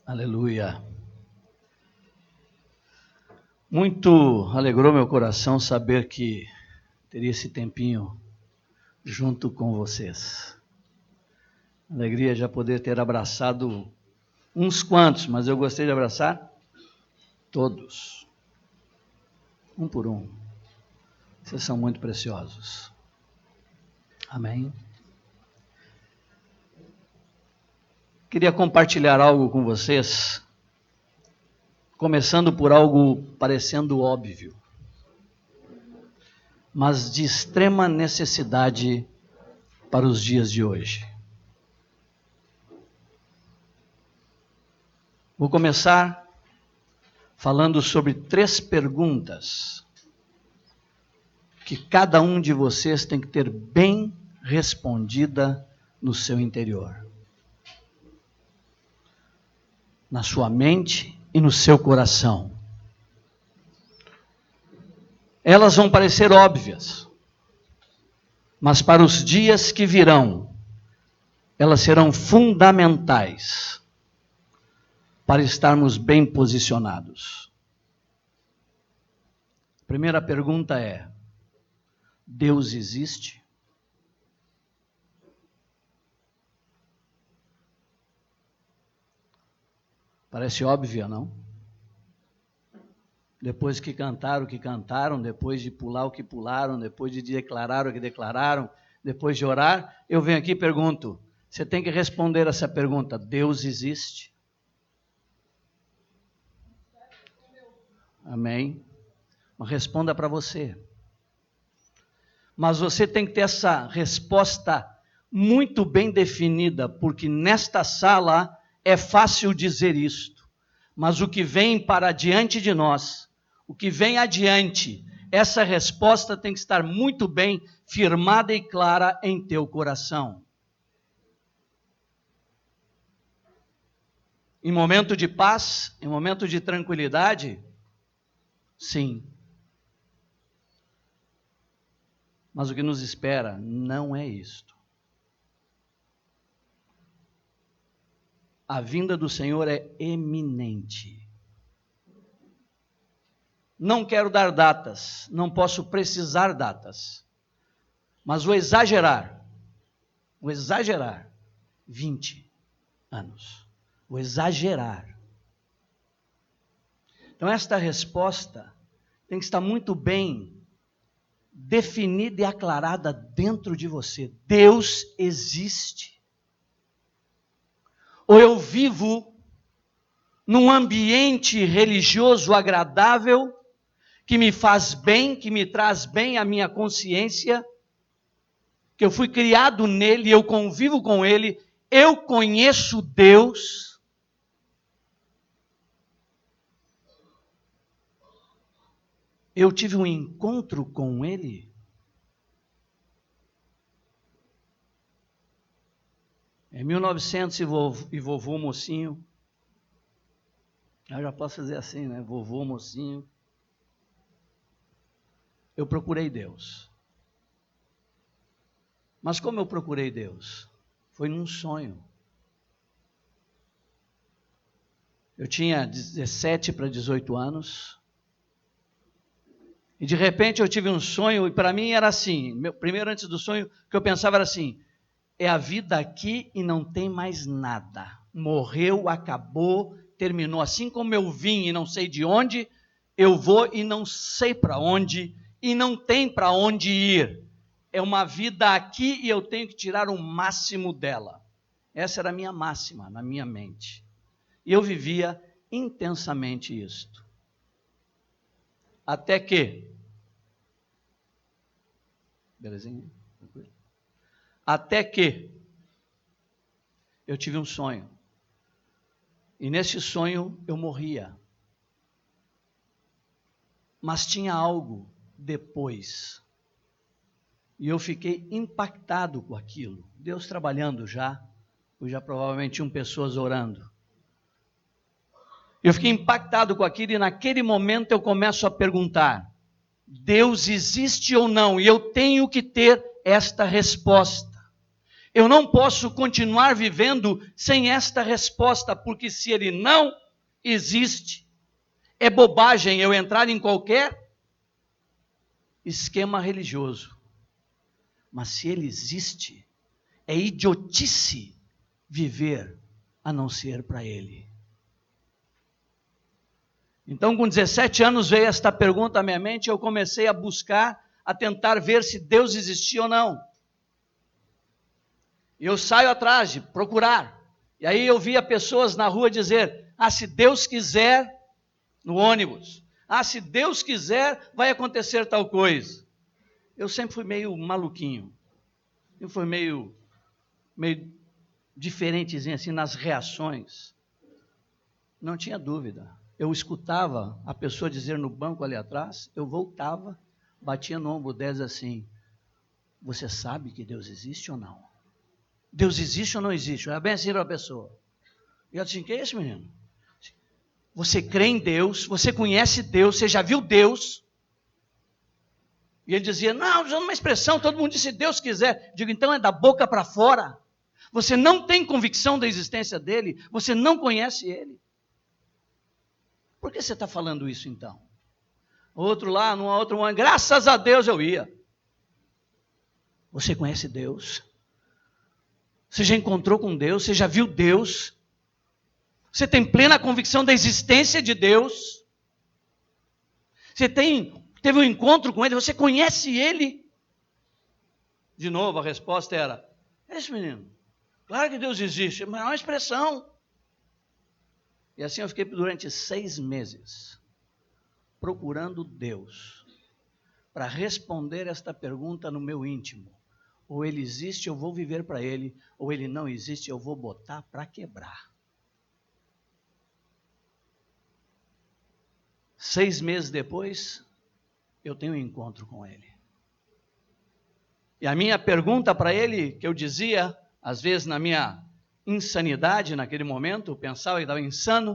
Aleluia. Muito alegrou meu coração saber que teria esse tempinho junto com vocês. Alegria já poder ter abraçado uns quantos, mas eu gostei de abraçar todos. Um por um. Vocês são muito preciosos. Amém. Queria compartilhar algo com vocês, começando por algo parecendo óbvio, mas de extrema necessidade para os dias de hoje. Vou começar falando sobre 3 perguntas que cada um de vocês tem que ter bem respondida no seu interior, na sua mente e no seu coração. Elas vão parecer óbvias, mas para os dias que virão, elas serão fundamentais para estarmos bem posicionados. A primeira pergunta é: Deus existe? Parece óbvia, não? Depois que cantaram o que cantaram, depois de pular o que pularam, depois de declarar o que declararam, depois de orar, eu venho aqui e pergunto, você tem que responder essa pergunta: Deus existe? Amém? Mas responda para você. Mas você tem que ter essa resposta muito bem definida, porque nesta sala é fácil dizer isto, mas o que vem para diante de nós, o que vem adiante, essa resposta tem que estar muito bem firmada e clara em teu coração. Em momento de paz, em momento de tranquilidade, sim. Mas o que nos espera não é isto. A vinda do Senhor é eminente. Não quero dar datas, não posso precisar datas, mas vou exagerar, 20 anos, vou exagerar. Então esta resposta tem que estar muito bem definida e aclarada dentro de você. Deus existe. Ou eu vivo num ambiente religioso agradável, que me faz bem, que me traz bem à minha consciência, que eu fui criado nele, eu convivo com ele, eu conheço Deus. Eu tive um encontro com ele. Em 1900 e vovô mocinho, eu já posso fazer assim, né? Vovô mocinho. Eu procurei Deus. Mas como eu procurei Deus? Foi num sonho. Eu tinha 17 para 18 anos. E de repente eu tive um sonho, e para mim era assim, primeiro antes do sonho, o que eu pensava era assim: é a vida aqui e não tem mais nada. Morreu, acabou, terminou. Assim como eu vim e não sei de onde, eu vou e não sei para onde, e não tem para onde ir. É uma vida aqui e eu tenho que tirar o máximo dela. Essa era a minha máxima na minha mente. E eu vivia intensamente isto. Até que... Belezinha? Até que eu tive um sonho. E nesse sonho eu morria. Mas tinha algo depois. E eu fiquei impactado com aquilo. Deus trabalhando já, pois já provavelmente tinham pessoas orando. Eu fiquei impactado com aquilo e naquele momento eu começo a perguntar: Deus existe ou não? E eu tenho que ter esta resposta. Eu não posso continuar vivendo sem esta resposta, porque se ele não existe, é bobagem eu entrar em qualquer esquema religioso. Mas se ele existe, é idiotice viver a não ser para ele. Então, com 17 anos veio esta pergunta à minha mente e eu comecei a buscar, a tentar ver se Deus existia ou não. E eu saio atrás de procurar. E aí eu via pessoas na rua dizer, se Deus quiser, no ônibus, se Deus quiser, vai acontecer tal coisa. Eu sempre fui meio maluquinho. Eu fui meio diferentezinho assim nas reações. Não tinha dúvida. Eu escutava a pessoa dizer no banco ali atrás, eu voltava, batia no ombro deles assim, você sabe que Deus existe ou não? Deus existe ou não existe? Era bem assim para a pessoa. E eu disse, que é isso, menino? Você crê em Deus, você conhece Deus, você já viu Deus? E ele dizia, não, usando uma expressão, todo mundo disse, Deus quiser. Digo, então é da boca para fora. Você não tem convicção da existência dele, você não conhece ele. Por que você está falando isso então? Outro lá, numa outra, graças a Deus eu ia. Você conhece Deus? Você já encontrou com Deus? Você já viu Deus? Você tem plena convicção da existência de Deus? Você teve um encontro com Ele? Você conhece Ele? De novo, a resposta era, é isso, menino. Claro que Deus existe, mas é uma expressão. E assim eu fiquei durante 6 meses procurando Deus para responder esta pergunta no meu íntimo. Ou Ele existe, eu vou viver para Ele, ou Ele não existe, eu vou botar para quebrar. 6 meses depois, eu tenho um encontro com Ele. E a minha pergunta para Ele, que eu dizia, às vezes na minha insanidade naquele momento, eu pensava que estava insano,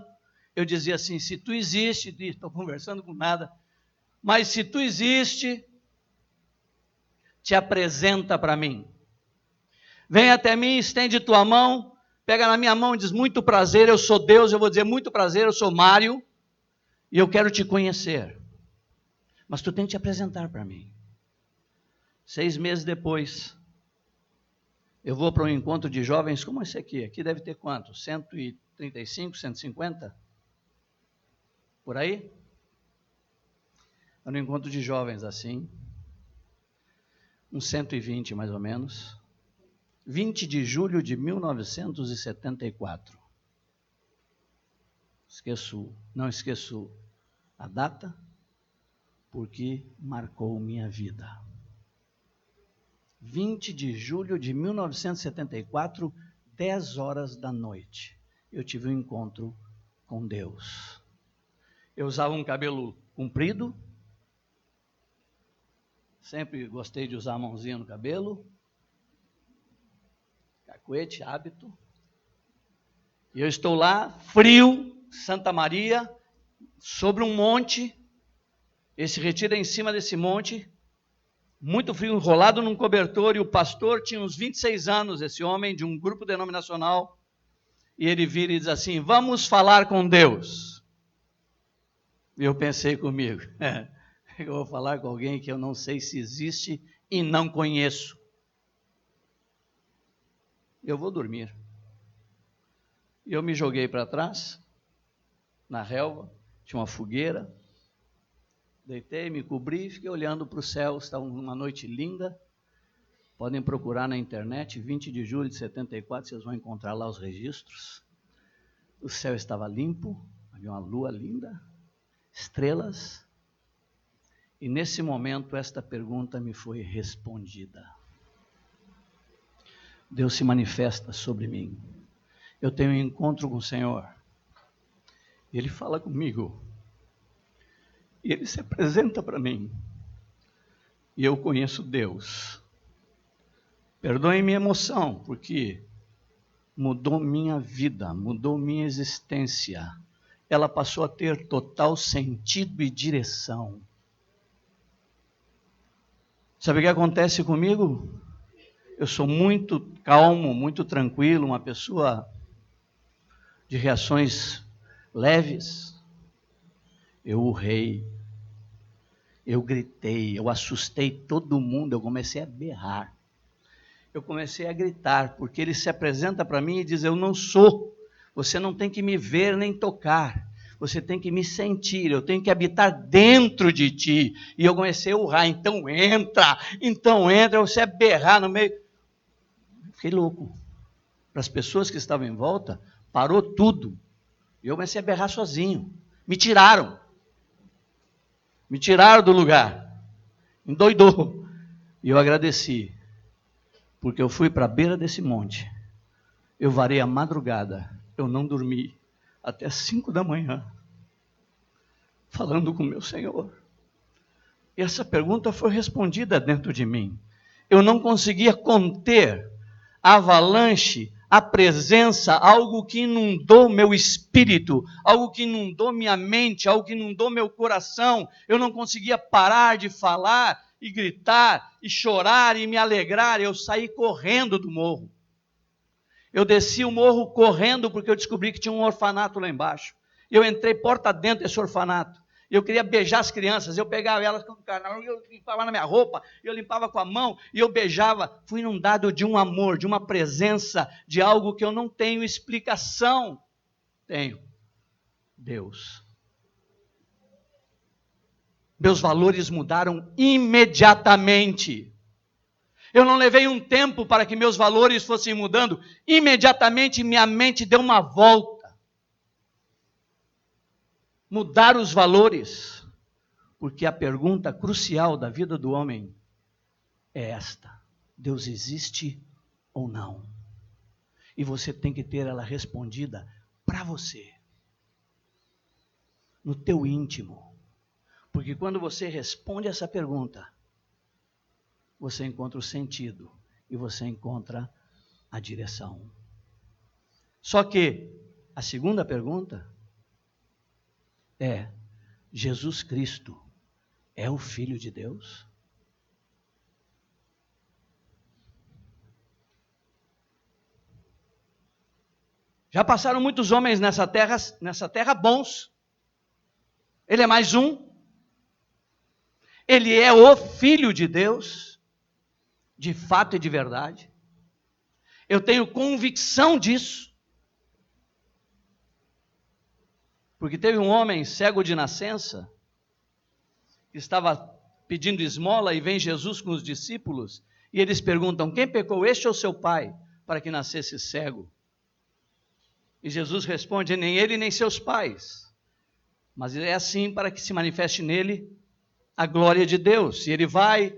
eu dizia assim, se tu existe, estou conversando com nada, mas se tu existe, te apresenta para mim. Vem até mim, estende tua mão, pega na minha mão e diz, muito prazer, eu sou Deus, eu vou dizer, muito prazer, eu sou Mário, e eu quero te conhecer. Mas tu tem que te apresentar para mim. 6 meses depois, eu vou para um encontro de jovens como esse aqui. Aqui deve ter quanto? 135, 150? Por aí? Era um encontro de jovens assim. Uns 120 mais ou menos. 20 de julho de 1974. Não esqueço a data, porque marcou minha vida. 20 de julho de 1974, 10 horas da noite, eu tive um encontro com Deus. Eu usava um cabelo comprido, sempre gostei de usar a mãozinha no cabelo, cacuete, hábito, e eu estou lá, frio, Santa Maria, sobre um monte, esse retiro é em cima desse monte, muito frio, enrolado num cobertor, e o pastor tinha uns 26 anos, esse homem, de um grupo denominacional, e ele vira e diz assim, vamos falar com Deus. E eu pensei comigo, eu vou falar com alguém que eu não sei se existe e não conheço. Eu vou dormir. E eu me joguei para trás, na relva, tinha uma fogueira, deitei, me cobri e fiquei olhando para o céu, estava uma noite linda, podem procurar na internet, 20 de julho de 74, vocês vão encontrar lá os registros, o céu estava limpo, havia uma lua linda, estrelas, e nesse momento esta pergunta me foi respondida. Deus se manifesta sobre mim, eu tenho um encontro com o Senhor, Ele fala comigo, e Ele se apresenta para mim, e eu conheço Deus. Perdoem minha emoção, porque mudou minha vida, mudou minha existência. Ela passou a ter total sentido e direção. Sabe o que acontece comigo? Eu sou muito calmo, muito tranquilo, uma pessoa de reações leves. Eu urrei, eu gritei, eu assustei todo mundo, eu comecei a berrar. Eu comecei a gritar, porque ele se apresenta para mim e diz: eu não sou, você não tem que me ver nem tocar, você tem que me sentir, eu tenho que habitar dentro de ti. E eu comecei a urrar: então entra, você a berrar no meio. Fiquei louco. Para as pessoas que estavam em volta, parou tudo. E eu comecei a berrar sozinho. Me tiraram do lugar, endoidou. E eu agradeci, porque eu fui para a beira desse monte, eu varei a madrugada, eu não dormi, até 5 da manhã, falando com meu Senhor. E essa pergunta foi respondida dentro de mim. Eu não conseguia conter a avalanche, a presença, algo que inundou meu espírito, algo que inundou minha mente, algo que inundou meu coração. Eu não conseguia parar de falar e gritar e chorar e me alegrar. Eu saí correndo do morro. Eu desci o morro correndo porque eu descobri que tinha um orfanato lá embaixo. Eu entrei porta dentro desse orfanato. Eu queria beijar as crianças, eu pegava elas com o carnal, eu limpava na minha roupa, eu limpava com a mão, e eu beijava. Fui inundado de um amor, de uma presença, de algo que eu não tenho explicação. Tenho. Deus. Meus valores mudaram imediatamente. Eu não levei um tempo para que meus valores fossem mudando. Imediatamente minha mente deu uma volta. Mudar os valores, porque a pergunta crucial da vida do homem é esta: Deus existe ou não? E você tem que ter ela respondida para você, no teu íntimo, porque quando você responde essa pergunta, você encontra o sentido e você encontra a direção. Só que a segunda pergunta é: Jesus Cristo é o Filho de Deus? Já passaram muitos homens nessa terra bons. Ele é mais um. Ele é o Filho de Deus, de fato e de verdade. Eu tenho convicção disso. Porque teve um homem cego de nascença, que estava pedindo esmola, e vem Jesus com os discípulos, e eles perguntam: quem pecou, este ou seu pai, para que nascesse cego? E Jesus responde: nem ele nem seus pais, mas é assim para que se manifeste nele a glória de Deus. E ele vai,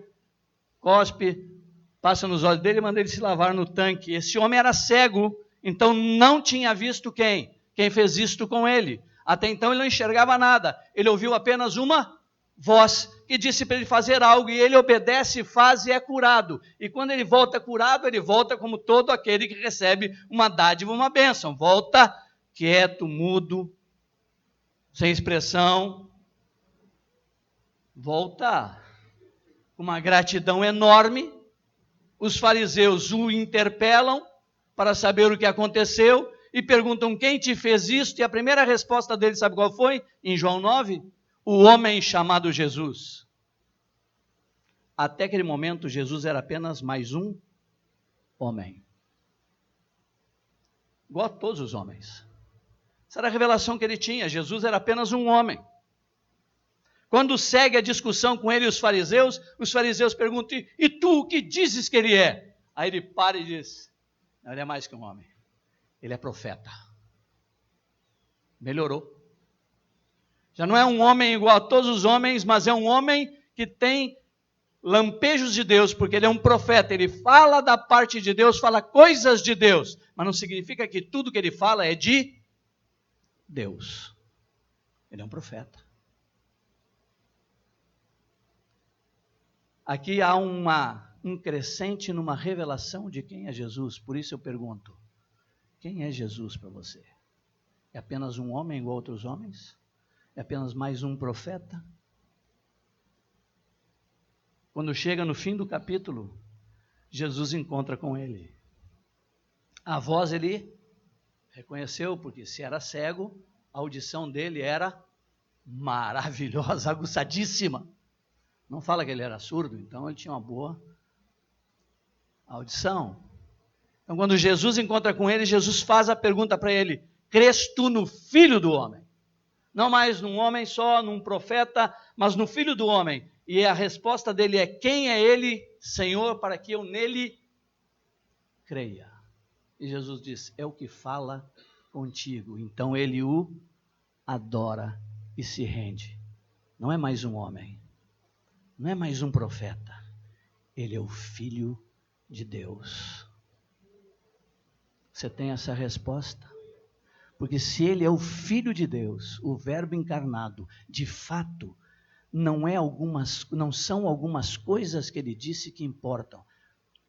cospe, passa nos olhos dele e manda ele se lavar no tanque. Esse homem era cego, então não tinha visto quem fez isto com ele. Até então ele não enxergava nada, ele ouviu apenas uma voz que disse para ele fazer algo, e ele obedece, faz e é curado. E quando ele volta curado, ele volta como todo aquele que recebe uma dádiva, uma bênção. Volta quieto, mudo, sem expressão. Volta com uma gratidão enorme. Os fariseus o interpelam para saber o que aconteceu e perguntam: quem te fez isto? E a primeira resposta dele, sabe qual foi? Em João 9, o homem chamado Jesus. Até aquele momento, Jesus era apenas mais um homem, igual a todos os homens. Essa era a revelação que ele tinha. Jesus era apenas um homem. Quando segue a discussão com ele os fariseus perguntam: e tu, o que dizes que ele é? Aí ele para e diz: não, ele é mais que um homem, ele é profeta. Melhorou. Já não é um homem igual a todos os homens, mas é um homem que tem lampejos de Deus, porque ele é um profeta. Ele fala da parte de Deus, fala coisas de Deus, mas não significa que tudo que ele fala é de Deus. Ele é um profeta. Aqui há um crescente numa revelação de quem é Jesus. Por isso eu pergunto: quem é Jesus para você? É apenas um homem igual a outros homens? É apenas mais um profeta? Quando chega no fim do capítulo, Jesus encontra com ele. A voz ele reconheceu, porque se era cego, a audição dele era maravilhosa, aguçadíssima. Não fala que ele era surdo, então ele tinha uma boa audição. Então, quando Jesus encontra com ele, Jesus faz a pergunta para ele: crês tu no Filho do Homem? Não mais num homem só, num profeta, mas no Filho do Homem. E a resposta dele é: quem é ele, Senhor, para que eu nele creia? E Jesus diz: é o que fala contigo. Então ele o adora e se rende. Não é mais um homem, não é mais um profeta, ele é o Filho de Deus. Você tem essa resposta? Porque se ele é o Filho de Deus, o Verbo encarnado, de fato, não são algumas coisas que ele disse que importam.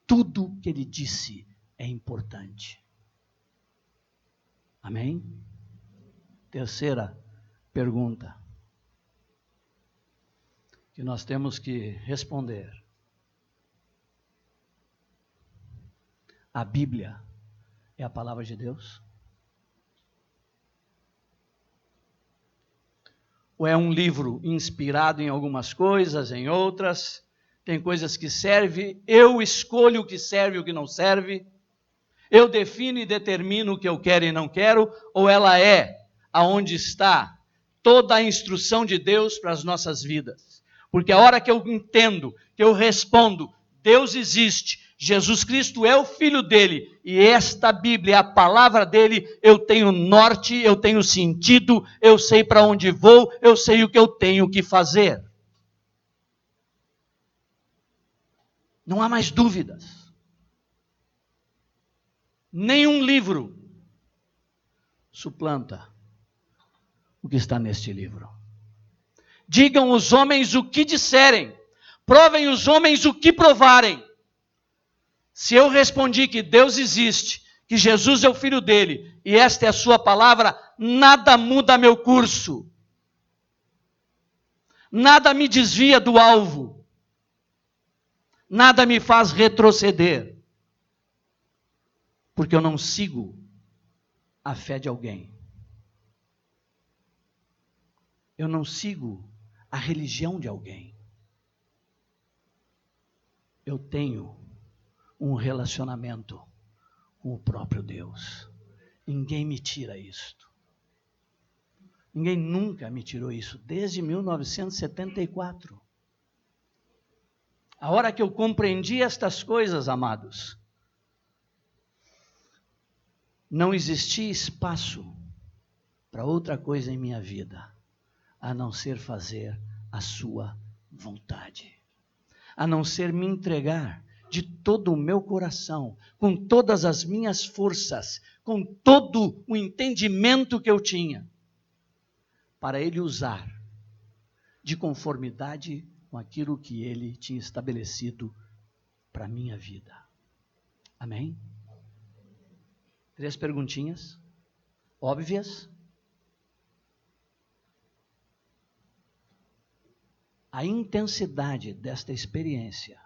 Tudo que ele disse é importante. Amém? Terceira pergunta que nós temos que responder. A Bíblia é a palavra de Deus? Ou é um livro inspirado em algumas coisas, em outras? Tem coisas que servem, eu escolho o que serve e o que não serve. Eu defino e determino o que eu quero e não quero, ou ela é aonde está toda a instrução de Deus para as nossas vidas? Porque a hora que eu entendo, que eu respondo, Deus existe, Jesus Cristo é o Filho dele, e esta Bíblia é a palavra dele, eu tenho norte, eu tenho sentido, eu sei para onde vou, eu sei o que eu tenho que fazer. Não há mais dúvidas. Nenhum livro suplanta o que está neste livro. Digam os homens o que disserem, provem os homens o que provarem. Se eu respondi que Deus existe, que Jesus é o Filho dele, e esta é a sua palavra, nada muda meu curso. Nada me desvia do alvo. Nada me faz retroceder. Porque eu não sigo a fé de alguém. Eu não sigo a religião de alguém. Eu tenho um relacionamento com o próprio Deus. Ninguém me tira isto. Ninguém nunca me tirou isso, desde 1974. A hora que eu compreendi estas coisas, amados, não existia espaço para outra coisa em minha vida, a não ser fazer a sua vontade, a não ser me entregar de todo o meu coração, com todas as minhas forças, com todo o entendimento que eu tinha, para Ele usar de conformidade com aquilo que Ele tinha estabelecido para a minha vida. Amém? 3 perguntinhas, óbvias. A intensidade desta experiência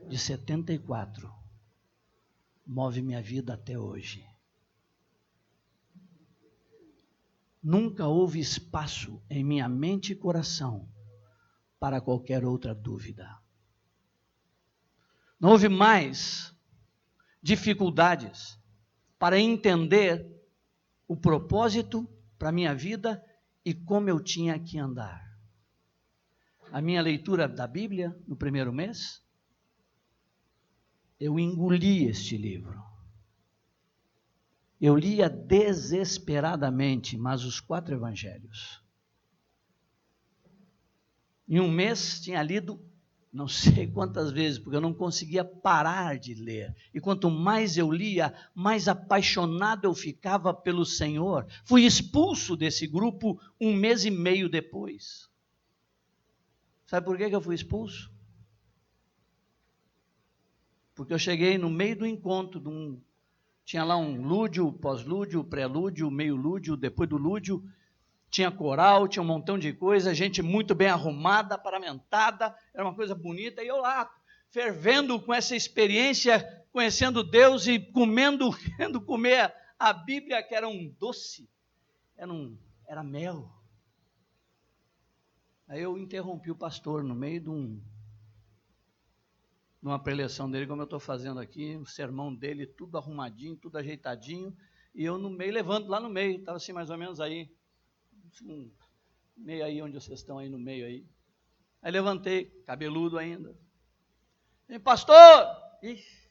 de 74 move minha vida até hoje. Nunca houve espaço em minha mente e coração para qualquer outra dúvida. Não houve mais dificuldades para entender o propósito para a minha vida e como eu tinha que andar. A minha leitura da Bíblia no primeiro mês, eu engoli este livro. Eu lia desesperadamente, mas os 4 evangelhos. Em um mês tinha lido não sei quantas vezes, porque eu não conseguia parar de ler. E quanto mais eu lia, mais apaixonado eu ficava pelo Senhor. Fui expulso desse grupo 1 mês e meio depois. Sabe por que eu fui expulso? Porque eu cheguei no meio do encontro, tinha lá um lúdio, pós-lúdio, pré-lúdio, meio-lúdio, depois do lúdio, tinha coral, tinha um montão de coisa, gente muito bem arrumada, paramentada, era uma coisa bonita, e eu lá, fervendo com essa experiência, conhecendo Deus e querendo comer a Bíblia, que era um doce, era mel. Aí eu interrompi o pastor no meio de uma preleção dele, como eu estou fazendo aqui, o sermão dele, tudo arrumadinho, tudo ajeitadinho, e eu no meio, levanto lá no meio, estava assim mais ou menos aí, meio aí onde vocês estão aí no meio aí. Aí levantei, cabeludo ainda. E, pastor! Ixi,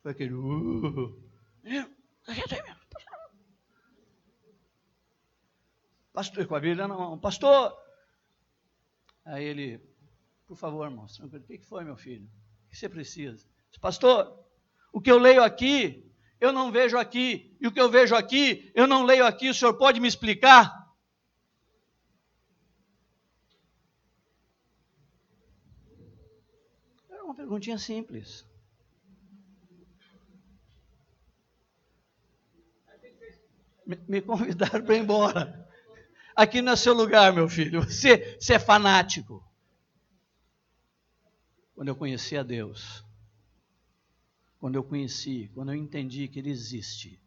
foi aquele... Pastor, com a Bíblia na mão, pastor! Aí ele, por favor, moço, o que foi, meu filho? O que você precisa? Disse, pastor, o que eu leio aqui, eu não vejo aqui, e o que eu vejo aqui, eu não leio aqui, o senhor pode me explicar? Era uma perguntinha simples. Me convidaram para ir embora. Aqui não é seu lugar, meu filho, você é fanático. Quando eu conheci a Deus, quando eu entendi que Ele existe,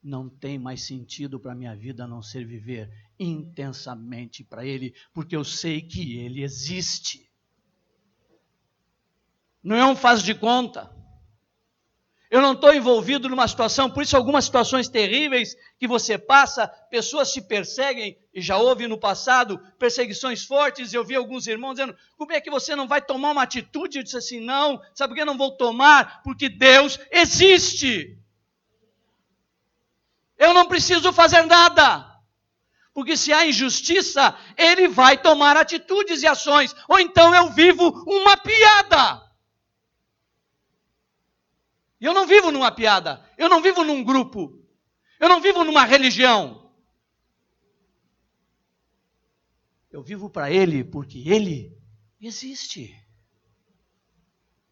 não tem mais sentido para a minha vida a não ser viver intensamente para Ele, porque eu sei que Ele existe. Não é um faz de conta. Eu não estou envolvido numa situação, por isso algumas situações terríveis que você passa, pessoas te perseguem, e já houve no passado perseguições fortes, eu vi alguns irmãos dizendo, como é que você não vai tomar uma atitude? Eu disse assim, não, sabe por que eu não vou tomar? Porque Deus existe. Eu não preciso fazer nada, porque se há injustiça, Ele vai tomar atitudes e ações, ou então eu vivo uma piada. E eu não vivo numa piada, eu não vivo num grupo, eu não vivo numa religião. Eu vivo para Ele porque Ele existe.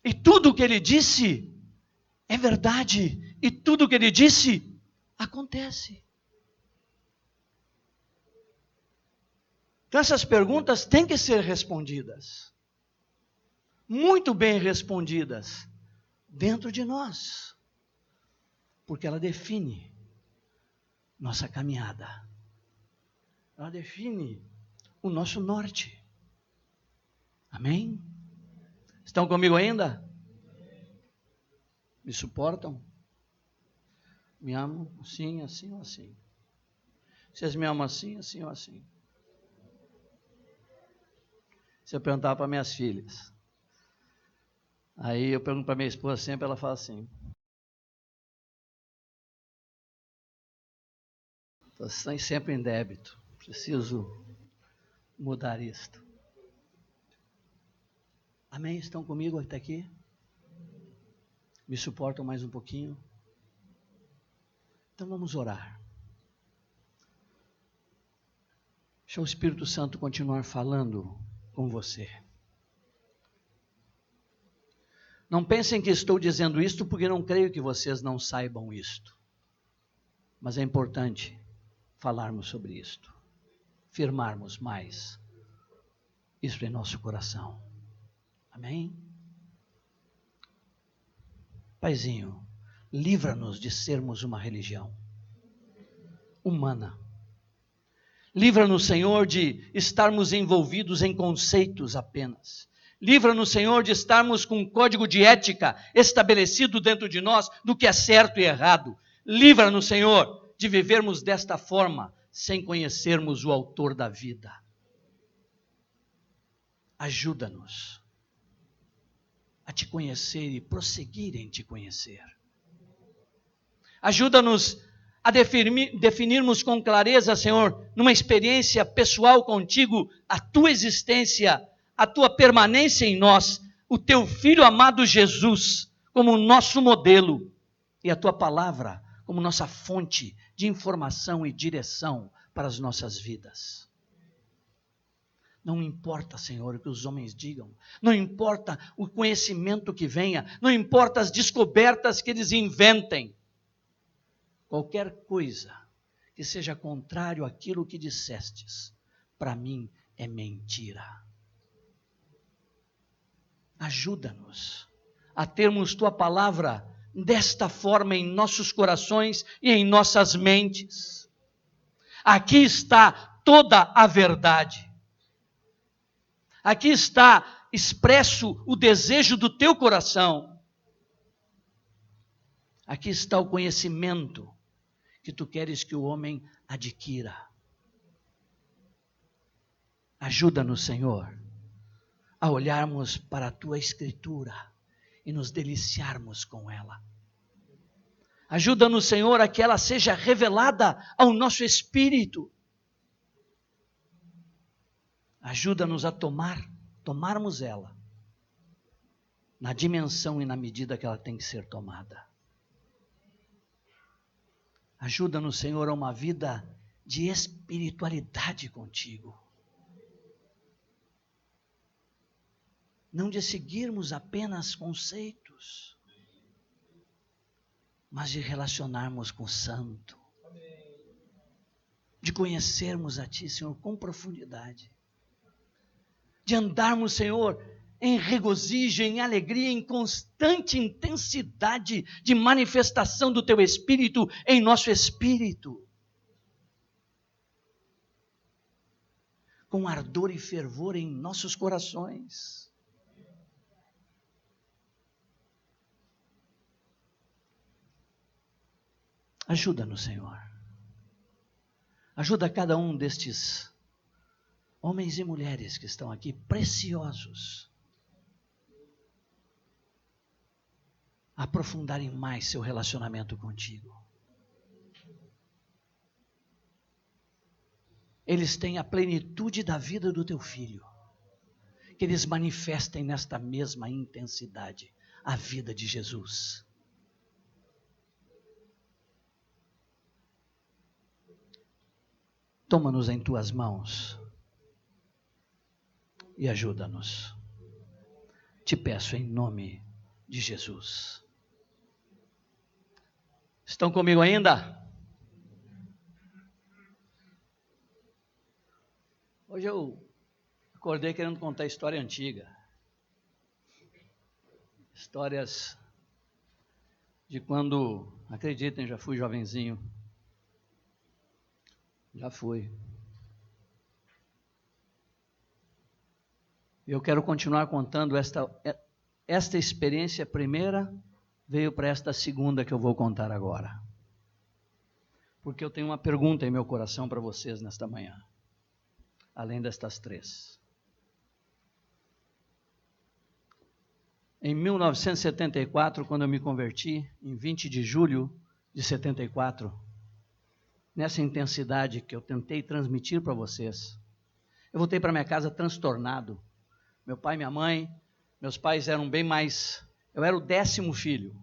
E tudo o que Ele disse é verdade. E tudo o que Ele disse acontece. Então essas perguntas têm que ser respondidas. Muito bem respondidas. Dentro de nós. Porque ela define nossa caminhada. Ela define o nosso norte. Amém? Estão comigo ainda? Me suportam? Me amam assim, assim ou assim? Vocês me amam assim, assim ou assim? Se eu perguntar para minhas filhas, aí eu pergunto para minha esposa sempre, ela fala assim, estou sempre em débito, preciso mudar isto. Amém? Estão comigo até aqui? Me suportam mais um pouquinho? Então vamos orar. Deixa o Espírito Santo continuar falando com você. Não pensem que estou dizendo isto porque não creio que vocês não saibam isto. Mas é importante falarmos sobre isto. Firmarmos mais isso em nosso coração. Amém? Paizinho, livra-nos de sermos uma religião humana. Livra-nos, Senhor, de estarmos envolvidos em conceitos apenas. Livra-nos, Senhor, de estarmos com um código de ética estabelecido dentro de nós do que é certo e errado. Livra-nos, Senhor, de vivermos desta forma, sem conhecermos o autor da vida. Ajuda-nos a te conhecer e prosseguir em te conhecer. Ajuda-nos a definirmos com clareza, Senhor, numa experiência pessoal contigo, a tua existência, a tua permanência em nós, o teu Filho amado Jesus, como nosso modelo, e a tua palavra como nossa fonte de informação e direção para as nossas vidas. Não importa, Senhor, o que os homens digam, não importa o conhecimento que venha, não importa as descobertas que eles inventem. Qualquer coisa que seja contrário àquilo que dissestes, para mim é mentira. Ajuda-nos a termos tua palavra desta forma em nossos corações e em nossas mentes. Aqui está toda a verdade. Aqui está expresso o desejo do teu coração. Aqui está o conhecimento que tu queres que o homem adquira. Ajuda-nos, Senhor, a olharmos para a tua Escritura e nos deliciarmos com ela. Ajuda-nos, Senhor, a que ela seja revelada ao nosso espírito. Ajuda-nos a tomarmos ela na dimensão e na medida que ela tem que ser tomada. Ajuda-nos, Senhor, a uma vida de espiritualidade contigo. Não de seguirmos apenas conceitos, mas de relacionarmos com o Santo. De conhecermos a Ti, Senhor, com profundidade. De andarmos, Senhor, em regozijo, em alegria, em constante intensidade de manifestação do Teu Espírito em nosso espírito. Com ardor e fervor em nossos corações. Ajuda-nos, Senhor. Ajuda cada um destes homens e mulheres que estão aqui, preciosos, a aprofundarem mais seu relacionamento contigo. Eles têm a plenitude da vida do teu Filho. Que eles manifestem nesta mesma intensidade a vida de Jesus. Toma-nos em tuas mãos e ajuda-nos. Te peço em nome de Jesus. Estão comigo ainda? Hoje eu acordei querendo contar história antiga. Histórias de quando, acreditem, já fui jovenzinho. Já fui. Eu quero continuar contando esta experiência primeira, veio para esta segunda que eu vou contar agora. Porque eu tenho uma pergunta em meu coração para vocês nesta manhã. Além destas três. Em 1974, quando eu me converti, em 20 de julho de 74, nessa intensidade que eu tentei transmitir para vocês, eu voltei para minha casa transtornado. Meu pai e minha mãe, meus pais eram bem mais... Eu era o 10º filho, pra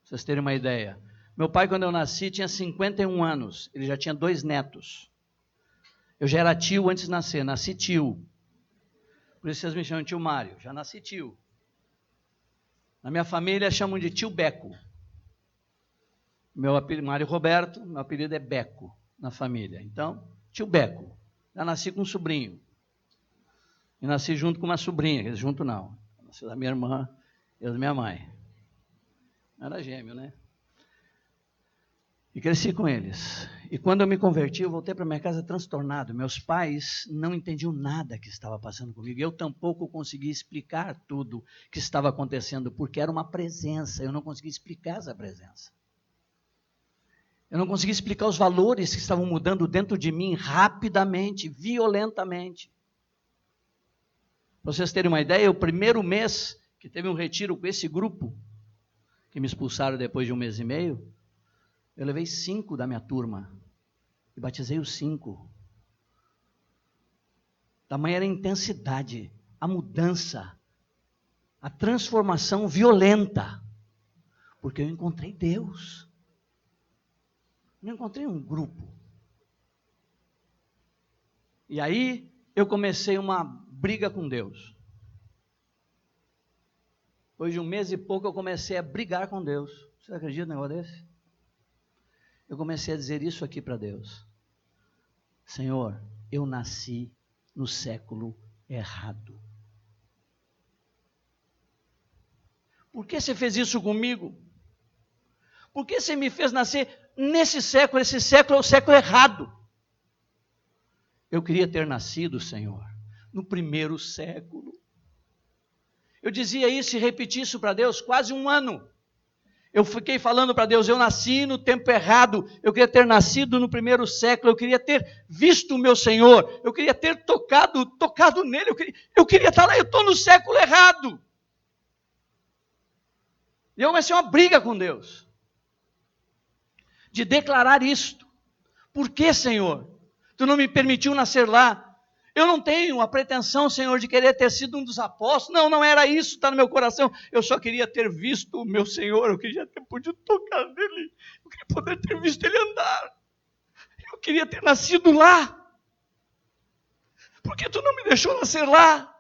vocês terem uma ideia. Meu pai, quando eu nasci, tinha 51 anos, ele já tinha 2 netos. Eu já era tio antes de nascer, nasci tio. Por isso vocês me chamam de tio Mário, já nasci tio. Na minha família chamam de tio Beco. Meu apelido é Mário Roberto, meu apelido é Beco na família. Então, tio Beco. Já nasci com um sobrinho. E nasci junto com uma sobrinha, quer dizer, junto não. Nasci da minha irmã, eu da minha mãe. Era gêmeo, né? E cresci com eles. E quando eu me converti, eu voltei para minha casa transtornado. Meus pais não entendiam nada que estava passando comigo. Eu tampouco conseguia explicar tudo que estava acontecendo, porque era uma presença. Eu não conseguia explicar essa presença. Eu não conseguia explicar os valores que estavam mudando dentro de mim rapidamente, violentamente. Para vocês terem uma ideia, o primeiro mês que teve um retiro com esse grupo, que me expulsaram depois de 1 mês e meio, eu levei 5 da minha turma e batizei os 5. Tamanha era a intensidade, a mudança, a transformação violenta, porque eu encontrei Deus. Não encontrei um grupo. E aí eu comecei uma briga com Deus. Depois de 1 mês e pouco eu comecei a brigar com Deus. Você acredita num negócio desse? Eu comecei a dizer isso aqui para Deus. Senhor, eu nasci no século errado. Por que você fez isso comigo? Por que você me fez nascer nesse século? Esse século é o século errado. Eu queria ter nascido, Senhor, no primeiro século. Eu dizia isso e repeti isso para Deus quase um ano. Eu fiquei falando para Deus, eu nasci no tempo errado, eu queria ter nascido no primeiro século, eu queria ter visto o meu Senhor, eu queria ter tocado nele, eu queria estar lá, eu estou no século errado. E eu comecei uma briga com Deus, de declarar isto. Por que, Senhor? Tu não me permitiu nascer lá. Eu não tenho a pretensão, Senhor, de querer ter sido um dos apóstolos. Não era isso, está no meu coração. Eu só queria ter visto o meu Senhor. Eu queria ter podido tocar nele. Eu queria poder ter visto ele andar. Eu queria ter nascido lá. Por que tu não me deixou nascer lá?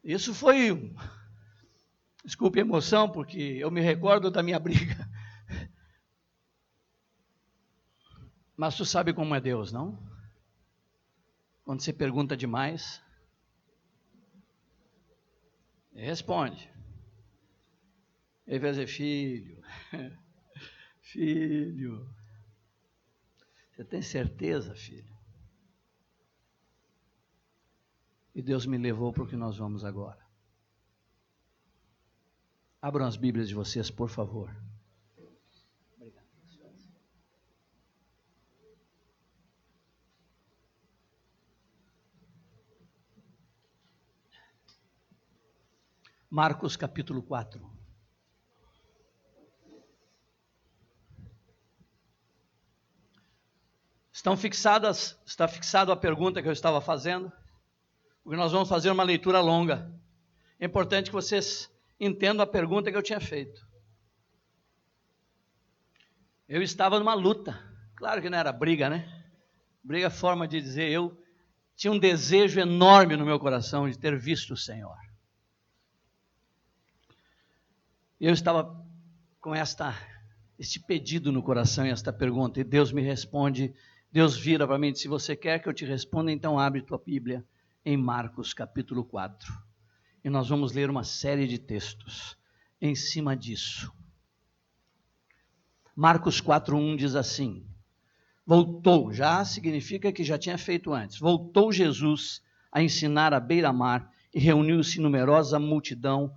Isso foi, desculpe a emoção, porque eu me recordo da minha briga. Mas tu sabe como é Deus, não? Quando você pergunta demais, ele responde. Ele vai dizer, filho, filho, você tem certeza, filho? E Deus me levou para o que nós vamos agora. Abram as Bíblias de vocês, por favor. Marcos capítulo 4. Está fixada a pergunta que eu estava fazendo, porque nós vamos fazer uma leitura longa. É importante que vocês entendam a pergunta que eu tinha feito. Eu estava numa luta, claro que não era briga, né? Briga é forma de dizer, eu tinha um desejo enorme no meu coração de ter visto o Senhor. Eu estava com este pedido no coração e esta pergunta, e Deus me responde, Deus vira para mim e diz, se você quer que eu te responda, então abre tua Bíblia em Marcos capítulo 4. E nós vamos ler uma série de textos em cima disso. Marcos 4:1 diz assim, voltou, já significa que já tinha feito antes, voltou Jesus a ensinar à beira-mar e reuniu-se numerosa multidão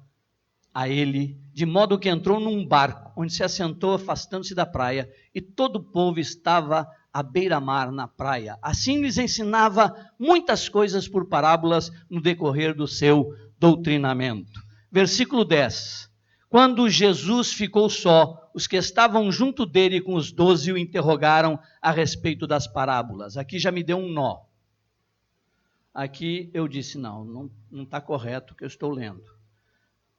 a ele, de modo que entrou num barco, onde se assentou afastando-se da praia, e todo o povo estava à beira-mar na praia. Assim lhes ensinava muitas coisas por parábolas no decorrer do seu doutrinamento. Versículo 10. Quando Jesus ficou só, os que estavam junto dele com os 12 o interrogaram a respeito das parábolas. Aqui já me deu um nó. Aqui eu disse, não está correto o que eu estou lendo.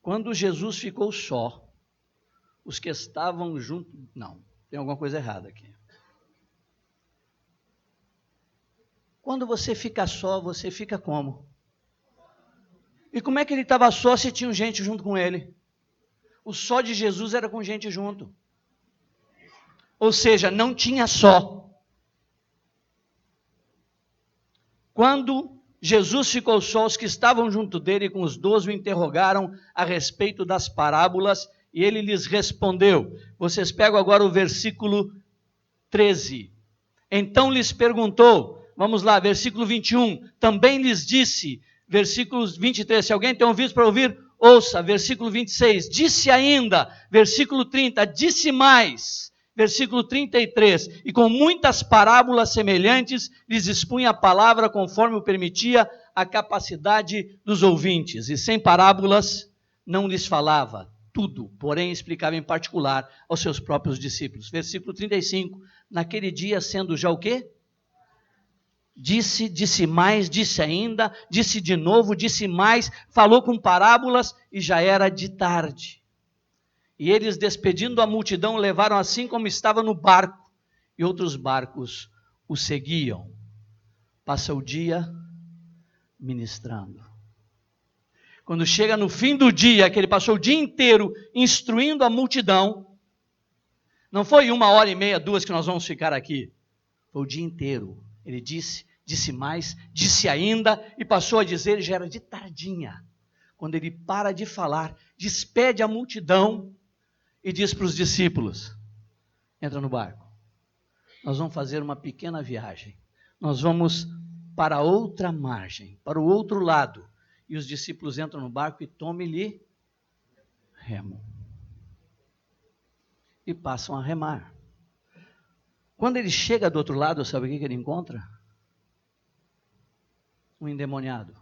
Quando Jesus ficou só, os que estavam junto... Não, tem alguma coisa errada aqui. Quando você fica só, você fica como? E como é que ele estava só se tinha gente junto com ele? O só de Jesus era com gente junto. Ou seja, não tinha só. Quando Jesus ficou só, os que estavam junto dele com os 12 o interrogaram a respeito das parábolas e ele lhes respondeu. Vocês pegam agora o versículo 13. Então lhes perguntou, vamos lá, versículo 21, também lhes disse, versículo 23, se alguém tem ouvido para ouvir, ouça, versículo 26, disse ainda, versículo 30, disse mais, versículo 33, e com muitas parábolas semelhantes lhes expunha a palavra conforme o permitia a capacidade dos ouvintes, e sem parábolas não lhes falava tudo, porém explicava em particular aos seus próprios discípulos. Versículo 35, naquele dia sendo já o quê? Disse mais, disse ainda, disse de novo, disse mais, falou com parábolas e já era de tarde. E eles, despedindo a multidão, levaram assim como estava no barco, e outros barcos o seguiam. Passa o dia ministrando. Quando chega no fim do dia, que ele passou o dia inteiro instruindo a multidão, não foi 1h30, 2 que nós vamos ficar aqui, foi o dia inteiro. Ele disse mais, disse ainda, e passou a dizer, já era de tardinha. quando ele para de falar, despede a multidão e diz para os discípulos: entra no barco, nós vamos fazer uma pequena viagem, nós vamos para outra margem, para o outro lado. E os discípulos entram no barco e tomam-lhe remo. E passam a remar. Quando ele chega do outro lado, sabe o que ele encontra? Um endemoniado.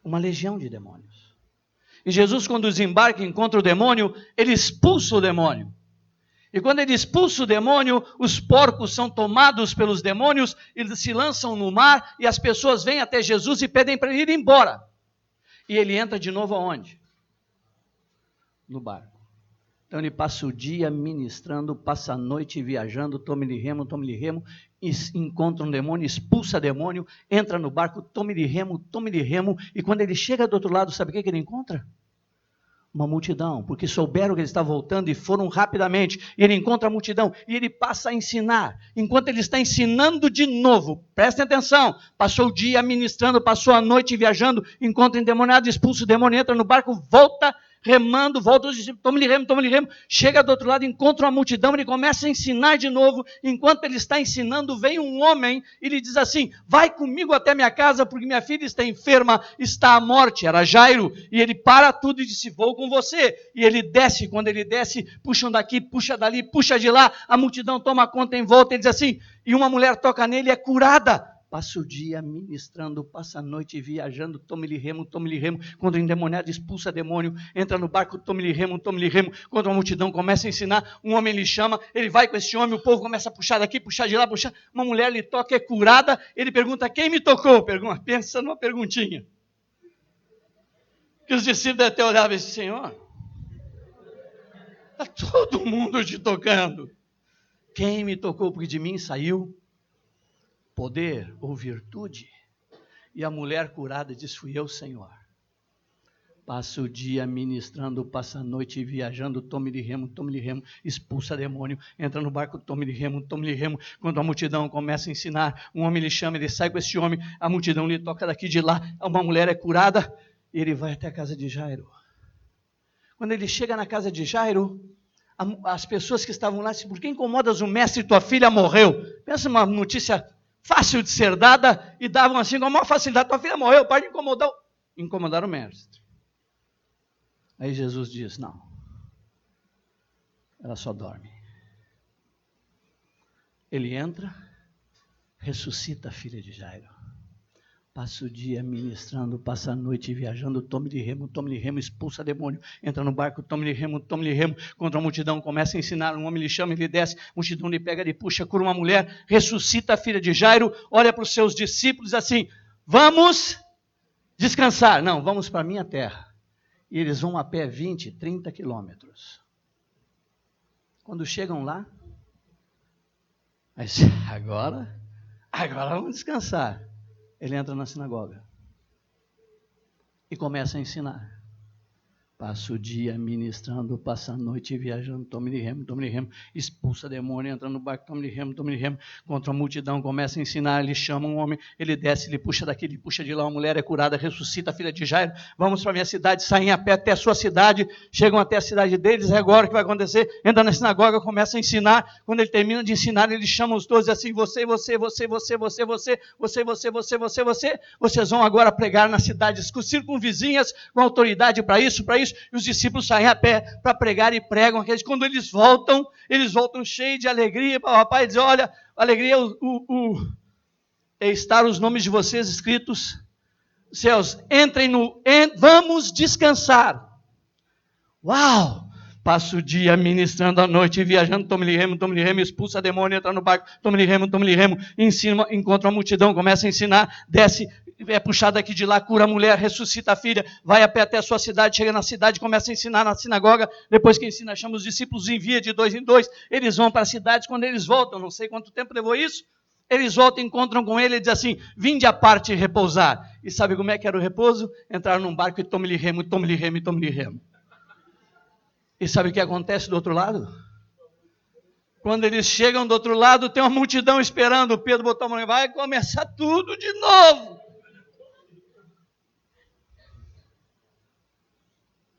Uma legião de demônios. E Jesus, quando desembarca e encontra o demônio, ele expulsa o demônio. E quando ele expulsa o demônio, os porcos são tomados pelos demônios, eles se lançam no mar e as pessoas vêm até Jesus e pedem para ele ir embora. E ele entra de novo aonde? No barco. Então ele passa o dia ministrando, passa a noite viajando, tome-lhe remo, encontra um demônio, expulsa demônio, entra no barco, tome-lhe remo, e quando ele chega do outro lado, sabe o que ele encontra? Uma multidão, porque souberam que ele está voltando e foram rapidamente, e ele encontra a multidão, e ele passa a ensinar, enquanto ele está ensinando de novo, prestem atenção, passou o dia ministrando, passou a noite viajando, encontra o endemoniado, expulsa o demônio, entra no barco, volta remando, volta os discípulos, tome-lhe remo, chega do outro lado, encontra uma multidão, ele começa a ensinar de novo, enquanto ele está ensinando, vem um homem e lhe diz assim: vai comigo até minha casa, porque minha filha está enferma, está à morte. Era Jairo, e ele para tudo e disse: vou com você. E ele desce, quando ele desce, puxam daqui, puxa dali, puxa de lá, a multidão toma conta em volta, ele diz assim, e uma mulher toca nele e é curada. Passa o dia ministrando, passa a noite viajando, tome-lhe remo, quando o endemoniado expulsa demônio, entra no barco, tome-lhe remo, quando a multidão começa a ensinar, um homem lhe chama, ele vai com esse homem, o povo começa a puxar daqui, puxar de lá, uma mulher lhe toca, é curada, ele pergunta: quem me tocou? Pensa numa perguntinha, que os discípulos até olhavam esse Senhor, está todo mundo te tocando, quem me tocou? Porque de mim saiu poder ou virtude. E a mulher curada diz: fui eu, Senhor. Passa o dia ministrando, passa a noite viajando, tome-lhe remo, expulsa demônio, entra no barco, tome-lhe remo. Quando a multidão começa a ensinar, um homem lhe chama, ele sai com esse homem, a multidão lhe toca daqui de lá, uma mulher é curada, e ele vai até a casa de Jairo. Quando ele chega na casa de Jairo, as pessoas que estavam lá dizem: por que incomodas o mestre? Tua filha morreu. Pensa uma notícia fácil de ser dada, e davam assim com a maior facilidade: tua filha morreu, pode incomodar o mestre. Aí Jesus diz: não, ela só dorme. Ele entra, ressuscita a filha de Jairo, passa o dia ministrando, passa a noite viajando, tome-lhe remo, expulsa demônio, entra no barco, tome-lhe remo, contra a multidão, começa a ensinar, um homem lhe chama, ele desce, a multidão lhe pega, lhe puxa, cura uma mulher, ressuscita a filha de Jairo, olha para os seus discípulos assim: vamos descansar. Não, vamos para a minha terra. E eles vão a pé 20, 30 quilômetros. Quando chegam lá, mas agora vamos descansar. Ele entra na sinagoga e começa a ensinar. Passa o dia ministrando, passa a noite viajando, tome-lhe remo, expulsa demônio, entra no barco, tome-lhe remo, contra a multidão, começa a ensinar, ele chama um homem, ele desce, ele puxa daqui, ele puxa de lá, uma mulher é curada, ressuscita a filha de Jairo, vamos para a minha cidade, saem a pé até a sua cidade, chegam até a cidade deles, é agora o que vai acontecer, entra na sinagoga, começa a ensinar, quando ele termina de ensinar, ele chama os 12 assim: vocês vão agora pregar nas cidades circunvizinhas, com autoridade para isso, e os discípulos saem a pé para pregar e pregam. Quando eles voltam cheios de alegria. O rapaz diz: olha, a alegria é estar os nomes de vocês escritos nos céus. Vamos descansar. Uau! Passa o dia ministrando a noite, viajando, tome-lhe remo, expulsa demônio, entra no barco, tome-lhe remo, ensina, encontra uma multidão, começa a ensinar, desce, é puxado aqui de lá, cura a mulher, ressuscita a filha, vai a pé até a sua cidade, chega na cidade, começa a ensinar na sinagoga, depois que ensina, chama os discípulos, envia de 2 em 2, eles vão para a cidade, quando eles voltam, não sei quanto tempo levou isso, eles voltam, encontram com ele e dizem assim: vinde à parte repousar. E sabe como é que era o repouso? Entrar num barco e tome-lhe remo. E sabe o que acontece do outro lado? Quando eles chegam do outro lado, tem uma multidão esperando. Pedro botou a mão e vai começar tudo de novo.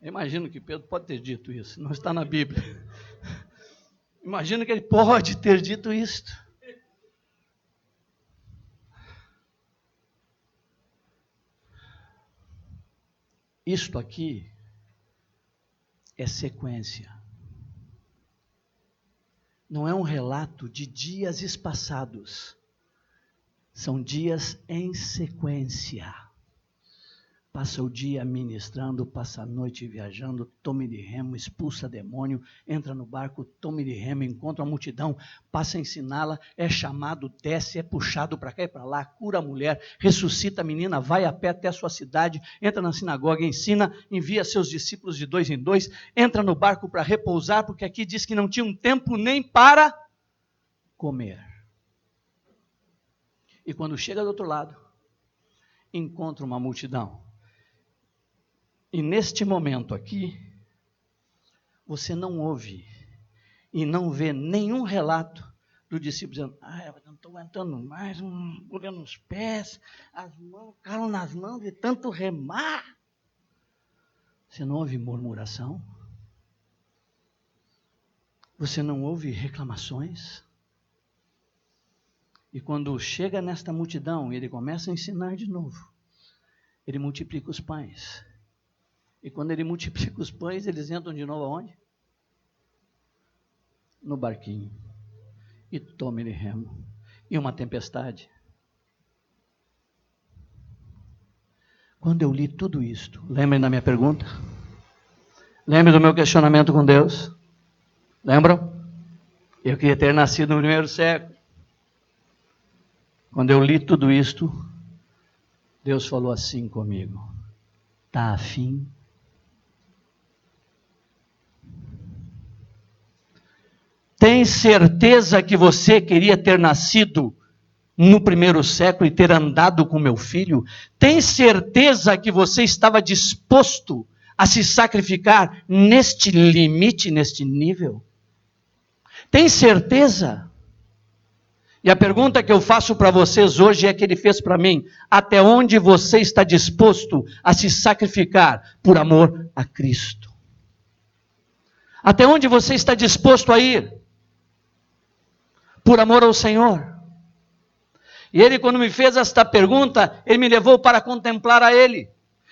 Eu imagino que Pedro pode ter dito isso, não está na Bíblia. Imagino que ele pode ter dito isto. Isto aqui é sequência. Não é um relato de dias espaçados. São dias em sequência. Passa o dia ministrando, passa a noite viajando, tome de remo, expulsa demônio, entra no barco, tome de remo, encontra a multidão, passa a ensiná-la, é chamado, desce, é puxado para cá e para lá, cura a mulher, ressuscita a menina, vai a pé até a sua cidade, entra na sinagoga, ensina, envia seus discípulos de 2 em 2, entra no barco para repousar, porque aqui diz que não tinha um tempo nem para comer. E quando chega do outro lado, encontra uma multidão. E neste momento aqui, você não ouve e não vê nenhum relato do discípulo dizendo: eu não estou aguentando mais, agulha nos pés, as mãos, calo nas mãos de tanto remar. Você não ouve murmuração? Você não ouve reclamações? E quando chega nesta multidão, ele começa a ensinar de novo. Ele multiplica os pães. E quando ele multiplica os pães, eles entram de novo aonde? No barquinho. E toma ele remo. E uma tempestade. Quando eu li tudo isto, lembrem da minha pergunta? Lembrem do meu questionamento com Deus? Lembram? Eu queria ter nascido no primeiro século. Quando eu li tudo isto, Deus falou assim comigo: está afim? Tem certeza que você queria ter nascido no primeiro século e ter andado com meu filho? Tem certeza que você estava disposto a se sacrificar neste limite, neste nível? Tem certeza? E a pergunta que eu faço para vocês hoje é que ele fez para mim: até onde você está disposto a se sacrificar por amor a Cristo? Até onde você está disposto a ir por amor ao Senhor? E ele, quando me fez esta pergunta, ele me levou para contemplar a ele.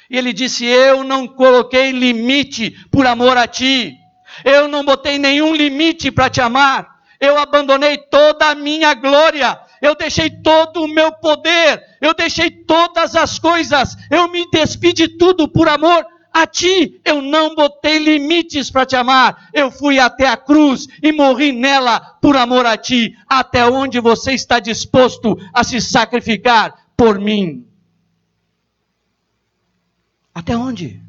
E ele disse: eu não coloquei limite por amor a ti. Eu não botei nenhum limite para te amar. Eu abandonei toda a minha glória, eu deixei todo o meu poder, eu deixei todas as coisas, eu me despi de tudo por amor a ti. Eu não botei limites para te amar, eu fui até a cruz e morri nela por amor a ti. Até onde você está disposto a se sacrificar por mim? Até onde?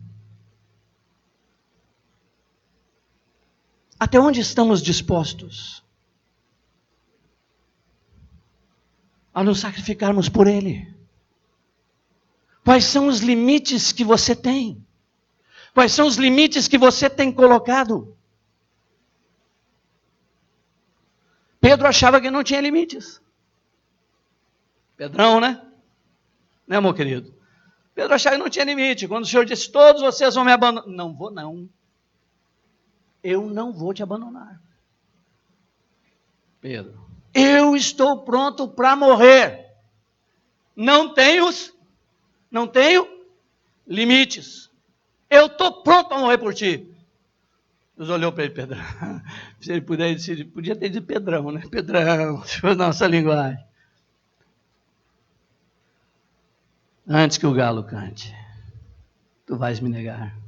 Até onde estamos dispostos a nos sacrificarmos por Ele? Quais são os limites que você tem? Quais são os limites que você tem colocado? Pedro achava que não tinha limites. Pedrão, né? Né, meu querido? Pedro achava que não tinha limite. Quando o Senhor disse: todos vocês vão me abandonar. Não vou, não. Eu não vou te abandonar. Pedro: eu estou pronto para morrer. Não tenho limites. Eu estou pronto para morrer por ti. Deus olhou para ele: Pedrão. Se ele podia ter dito Pedrão, né? Pedrão, se fosse nossa linguagem. Antes que o galo cante, tu vais me negar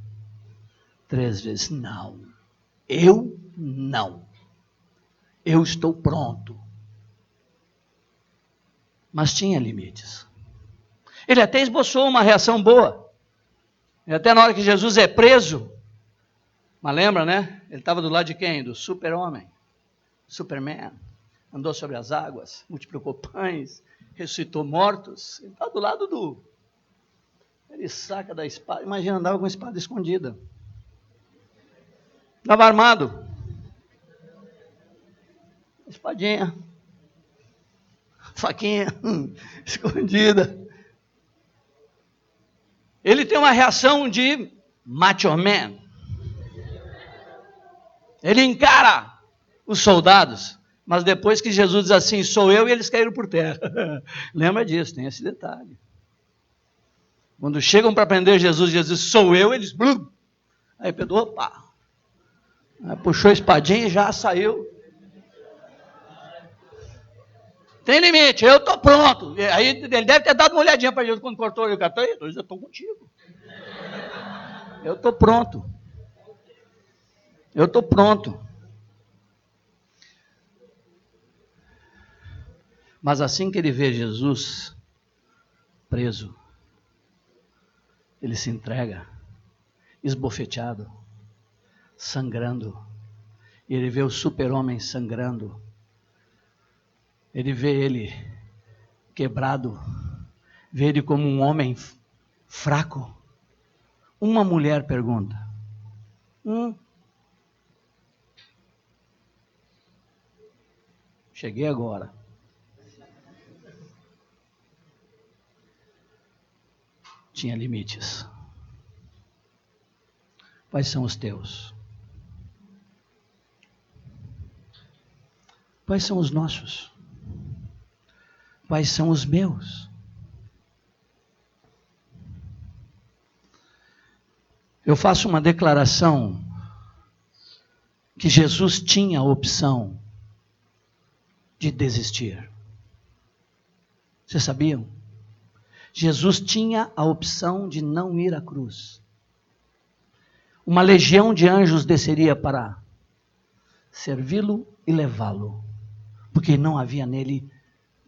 3 vezes. Não. Eu não. Eu estou pronto. Mas tinha limites. Ele até esboçou uma reação boa. E até na hora que Jesus é preso, mas lembra, né? Ele estava do lado de quem? Do super-homem, Superman. Andou sobre as águas, multiplicou pães, ressuscitou mortos. Ele está do lado do... Ele saca da espada. Imagina, andava com a espada escondida. Estava armado. Espadinha. Faquinha escondida. Ele tem uma reação de macho man. Ele encara os soldados, mas depois que Jesus diz assim, sou eu, e eles caíram por terra. Lembra disso, tem esse detalhe. Quando chegam para prender Jesus, Jesus diz, sou eu, eles... Blum. Aí Pedro, opa. Aí puxou a espadinha e já saiu. Tem limite, eu estou pronto. Aí ele deve ter dado uma olhadinha para Jesus quando cortou o cartão. Eu estou contigo. Eu estou pronto. Eu estou pronto. Mas assim que ele vê Jesus preso, ele se entrega, esbofeteado, sangrando. E ele vê o super-homem sangrando. Ele vê ele quebrado, vê ele como um homem fraco. Uma mulher pergunta, cheguei agora. Tinha limites. Quais são os teus? Quais são os nossos? Quais são os meus? Eu faço uma declaração que Jesus tinha a opção de desistir. Vocês sabiam? Jesus tinha a opção de não ir à cruz. Uma legião de anjos desceria para servi-lo e levá-lo, porque não havia nele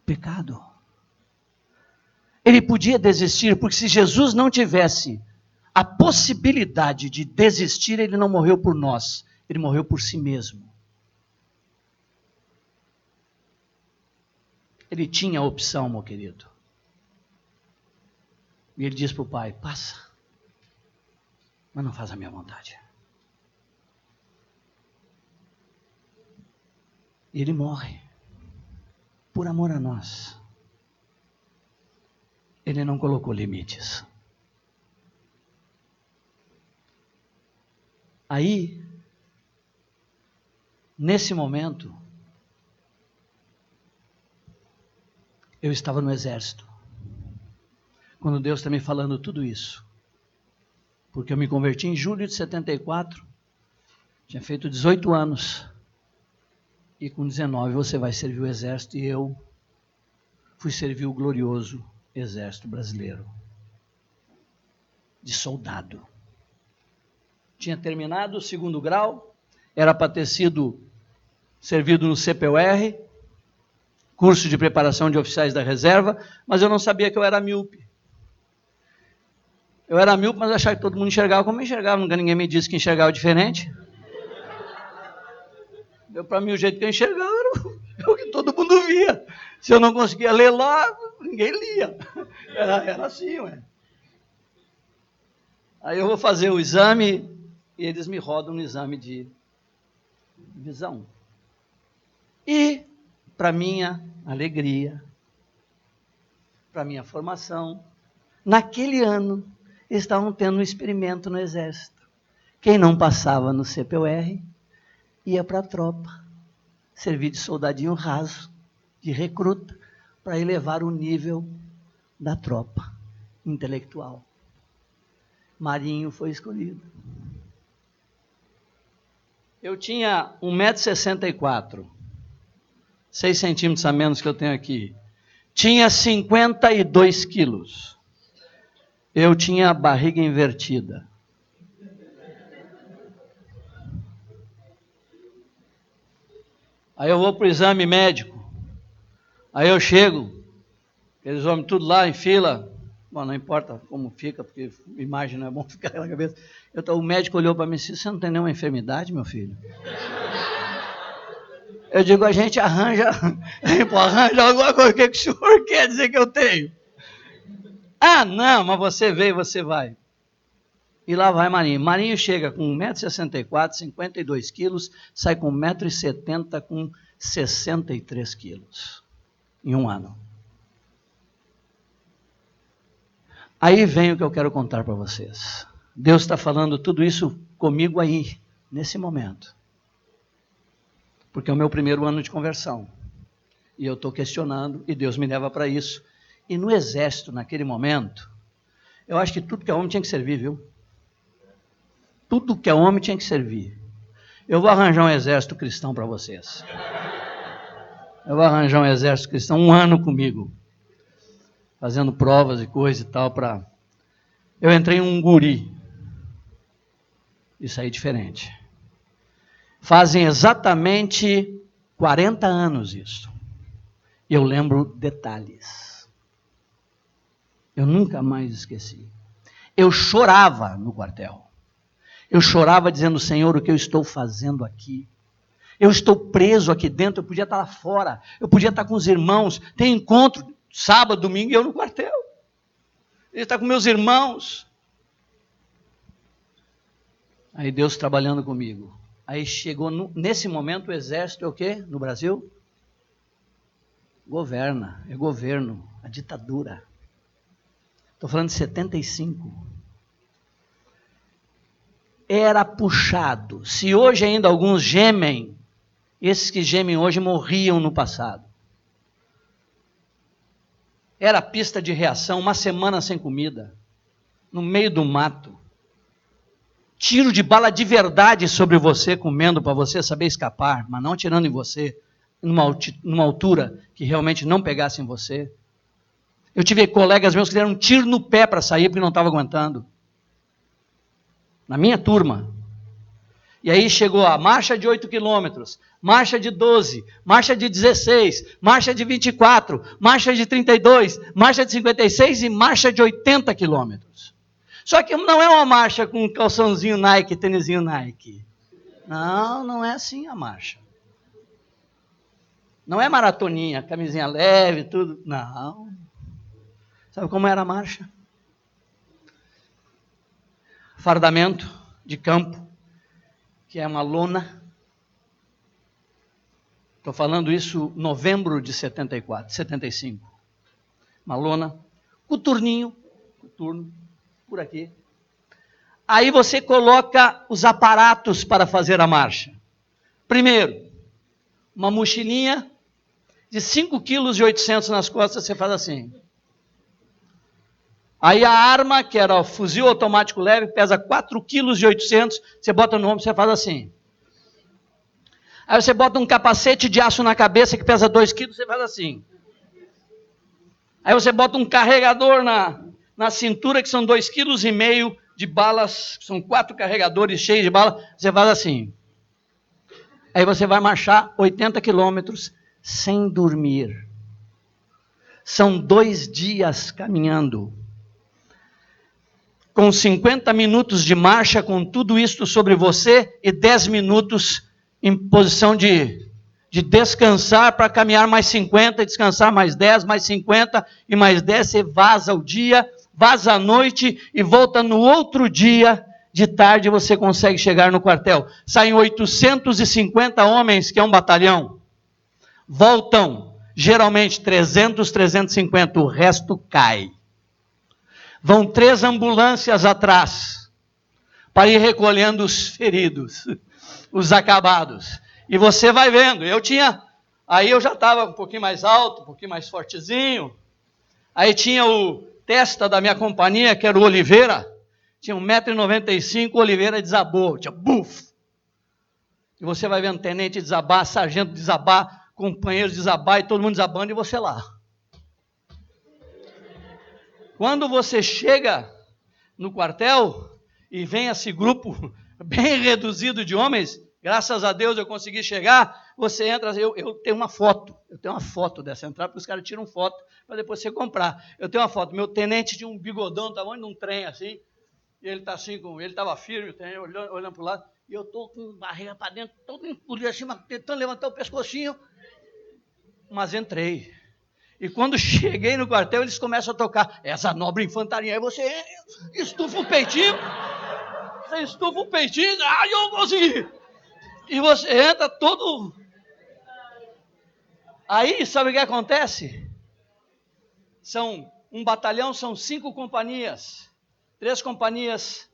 pecado. Ele podia desistir, porque se Jesus não tivesse a possibilidade de desistir, ele não morreu por nós, ele morreu por si mesmo. Ele tinha a opção, meu querido. E ele diz para o pai, passa, mas não faz a minha vontade. E ele morre, por amor a nós. Ele não colocou limites. Aí, nesse momento, eu estava no exército. Quando Deus está me falando tudo isso. Porque eu me converti em julho de 74, tinha feito 18 anos. E com 19 você vai servir o exército, e eu fui servir o glorioso exército brasileiro. De soldado. Tinha terminado o 2º grau, era para ter sido servido no CPUR, curso de preparação de oficiais da reserva, mas eu não sabia que eu era míope. Eu era míope, mas achava que todo mundo enxergava como eu enxergava, nunca ninguém me disse que enxergava diferente. Para mim, o jeito que eu enxergava era o que todo mundo via. Se eu não conseguia ler lá, ninguém lia. Era assim, ué. Aí eu vou fazer o exame e eles me rodam no exame de visão. E, para minha alegria, para minha formação, naquele ano, estavam tendo um experimento no exército. Quem não passava no CPUR ia para a tropa, servir de soldadinho raso, de recruta, para elevar o nível da tropa intelectual. Marinho foi escolhido. Eu tinha 1,64 m, 6 centímetros a menos que eu tenho aqui. Tinha 52 quilos. Eu tinha a barriga invertida. Aí eu vou para o exame médico. Aí eu chego, eles homens tudo lá em fila. Bom, não importa como fica, porque imagem não é bom ficar na cabeça. O médico olhou para mim e disse, você não tem nenhuma enfermidade, meu filho? Eu digo, a gente arranja alguma coisa. O que o senhor quer dizer que eu tenho? Ah, não, mas você veio, você vai. E lá vai Marinho. Marinho chega com 1,64 m, 52 quilos, sai com 1,70 m, com 63 quilos. Em um ano. Aí vem o que eu quero contar para vocês. Deus está falando tudo isso comigo aí, nesse momento. porque é o meu primeiro ano de conversão. E eu estou questionando, e Deus me leva para isso. E no exército, naquele momento, eu acho que tudo que é homem tinha que servir, viu? Tudo que é homem tinha que servir. Eu vou arranjar um exército cristão para vocês. Eu vou arranjar um exército cristão 1 ano comigo, fazendo provas e coisa e tal para... Eu entrei em um guri. Isso aí é diferente. Fazem exatamente 40 anos isso. E eu lembro detalhes. Eu nunca mais esqueci. Eu chorava no quartel. Eu chorava dizendo, Senhor, o que eu estou fazendo aqui? Eu estou preso aqui dentro, eu podia estar lá fora. Eu podia estar com os irmãos. Tem encontro sábado, domingo, e eu no quartel. Ele está com meus irmãos. Aí Deus trabalhando comigo. Aí chegou, nesse momento, o exército é o quê? No Brasil? Governa, é governo, a ditadura. Estou falando de 75. Era puxado. Se hoje ainda alguns gemem, esses que gemem hoje morriam no passado. Era pista de reação, 1 semana sem comida, no meio do mato. Tiro de bala de verdade sobre você, comendo para você saber escapar, mas não atirando em você, numa altura que realmente não pegasse em você. Eu tive colegas meus que deram um tiro no pé para sair porque não estava aguentando. Na minha turma. E aí chegou a marcha de 8 quilômetros, marcha de 12, marcha de 16, marcha de 24, marcha de 32, marcha de 56 e marcha de 80 quilômetros. Só que não é uma marcha com calçãozinho Nike, tênisinho Nike. Não, não é assim a marcha. Não é maratoninha, camisinha leve, tudo. Não. Sabe como era a marcha? Fardamento de campo, que é uma lona. Estou falando isso em novembro de 75. Uma lona, coturno, por aqui. Aí você coloca os aparatos para fazer a marcha. Primeiro, uma mochilinha de 5,8 kg nas costas, você faz assim. Aí a arma, que era o fuzil automático leve, pesa 4,8 kg, você bota no ombro, você faz assim. Aí você bota um capacete de aço na cabeça que pesa 2 kg, você faz assim. Aí você bota um carregador na cintura, que são 2,5 kg de balas, são 4 carregadores cheios de bala, você faz assim. Aí você vai marchar 80 quilômetros sem dormir. São 2 dias caminhando. Com 50 minutos de marcha, com tudo isto sobre você, e 10 minutos em posição de descansar para caminhar mais 50, descansar mais 10, mais 50 e mais 10, você vaza o dia, vaza a noite e volta no outro dia, de tarde você consegue chegar no quartel. Saem 850 homens, que é um batalhão, voltam geralmente 300, 350, o resto cai. Vão 3 ambulâncias atrás, para ir recolhendo os feridos, os acabados. E você vai vendo, aí eu já estava um pouquinho mais alto, um pouquinho mais fortezinho. Aí tinha o testa da minha companhia, que era o Oliveira, tinha 1,95 m, o Oliveira desabou, tinha buf. E você vai vendo tenente desabar, sargento desabar, companheiro desabar, e todo mundo desabando, e você lá. Quando você chega no quartel, e vem esse grupo bem reduzido de homens, graças a Deus eu consegui chegar, você entra, eu tenho uma foto dessa entrada, porque os caras tiram foto para depois você comprar. Eu tenho uma foto, meu tenente tinha um bigodão, estava onde num trem assim, e ele está assim, ele estava firme, olhando para o lado, e eu estou com barriga para dentro, todo encolhido assim, tentando levantar o pescocinho, mas entrei. E quando cheguei no quartel, eles começam a tocar essa nobre infantaria, aí você estufa o peitinho, eu consegui! E você entra todo... Aí, sabe o que acontece? Um batalhão são 5 companhias. 3 companhias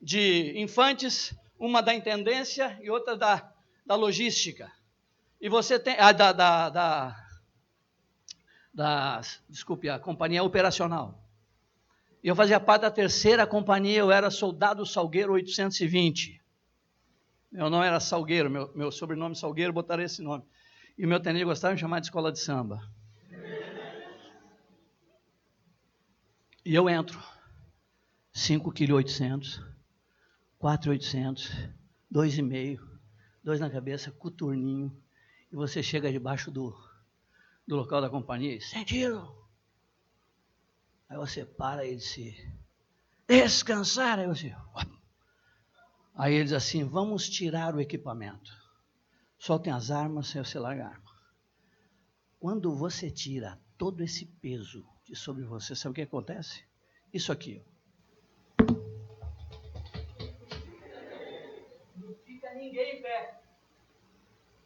de infantes, uma da intendência e outra da logística. E você tem desculpe, a companhia operacional. E eu fazia parte da terceira companhia, eu era soldado Salgueiro 820. Meu nome era Salgueiro, meu sobrenome Salgueiro, botaram esse nome. E o meu tenente gostava de me chamar de escola de samba. E eu entro, 5,8 kg, 4,800, 2,5, 2 na cabeça, coturninho, e você chega debaixo do local da companhia e sentiram. Aí você para e diz, descansar. Aí você, aí ele diz assim, vamos tirar o equipamento. Soltem as armas, aí você larga a arma. Quando você tira todo esse peso de sobre você, sabe o que acontece? Isso aqui, ó. Não fica ninguém em pé.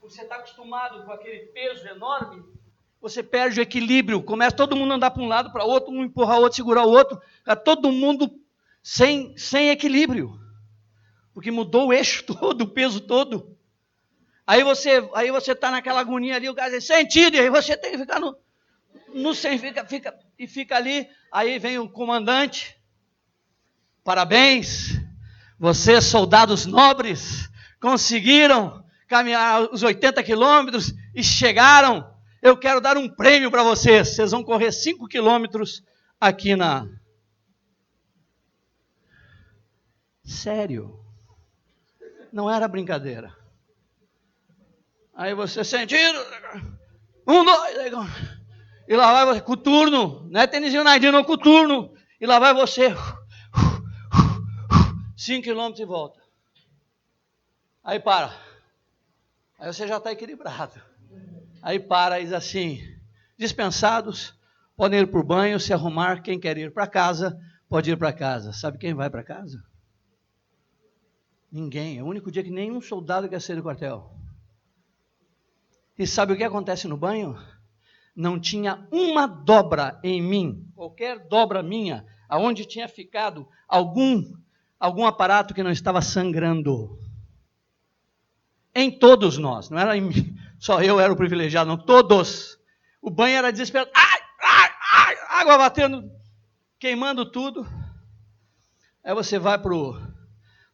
Você está acostumado com aquele peso enorme, você perde o equilíbrio, começa todo mundo a andar para um lado, para o outro, um empurrar o outro, segurar o outro, todo mundo sem equilíbrio, porque mudou o eixo todo, o peso todo. Aí você está naquela agonia ali, o cara diz, sentido, e aí você tem que ficar no sem, fica ali, aí vem o comandante, parabéns, vocês soldados nobres, conseguiram caminhar os 80 quilômetros e chegaram, eu quero dar um prêmio para vocês, vocês vão correr 5 quilômetros aqui na... Sério, não era brincadeira. Aí você sentindo, 1, 2, e lá vai você, coturno, não é tênisinho nadinho, não, coturno, e lá vai você, 5 quilômetros e volta. Aí para, aí você já está equilibrado. Aí para e diz assim, dispensados, podem ir para o banho, se arrumar, quem quer ir para casa, pode ir para casa. Sabe quem vai para casa? Ninguém, é o único dia que nenhum soldado quer sair do quartel. E sabe o que acontece no banho? Não tinha uma dobra em mim, qualquer dobra minha, aonde tinha ficado algum aparato que não estava sangrando. Em todos nós, não era em mim, só eu era o privilegiado, não, todos. O banho era desesperado, água batendo, queimando tudo. Aí você vai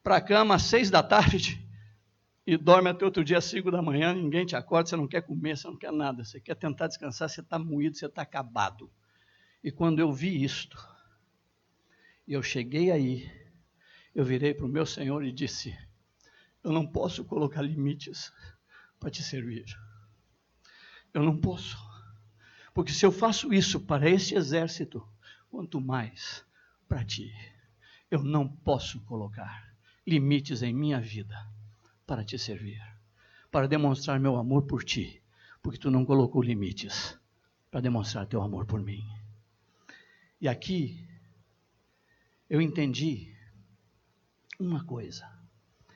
para a cama às 6 da tarde e dorme até outro dia às 5 da manhã, ninguém te acorda, você não quer comer, você não quer nada, você quer tentar descansar, você está moído, você está acabado. E quando eu vi isto, e eu cheguei aí, eu virei para o meu Senhor e disse, eu não posso colocar limites para te servir. Eu não posso. Porque se eu faço isso para este exército, quanto mais para ti. Eu não posso colocar limites em minha vida para te servir, para demonstrar meu amor por ti, porque tu não colocou limites para demonstrar teu amor por mim. E aqui eu entendi uma coisa,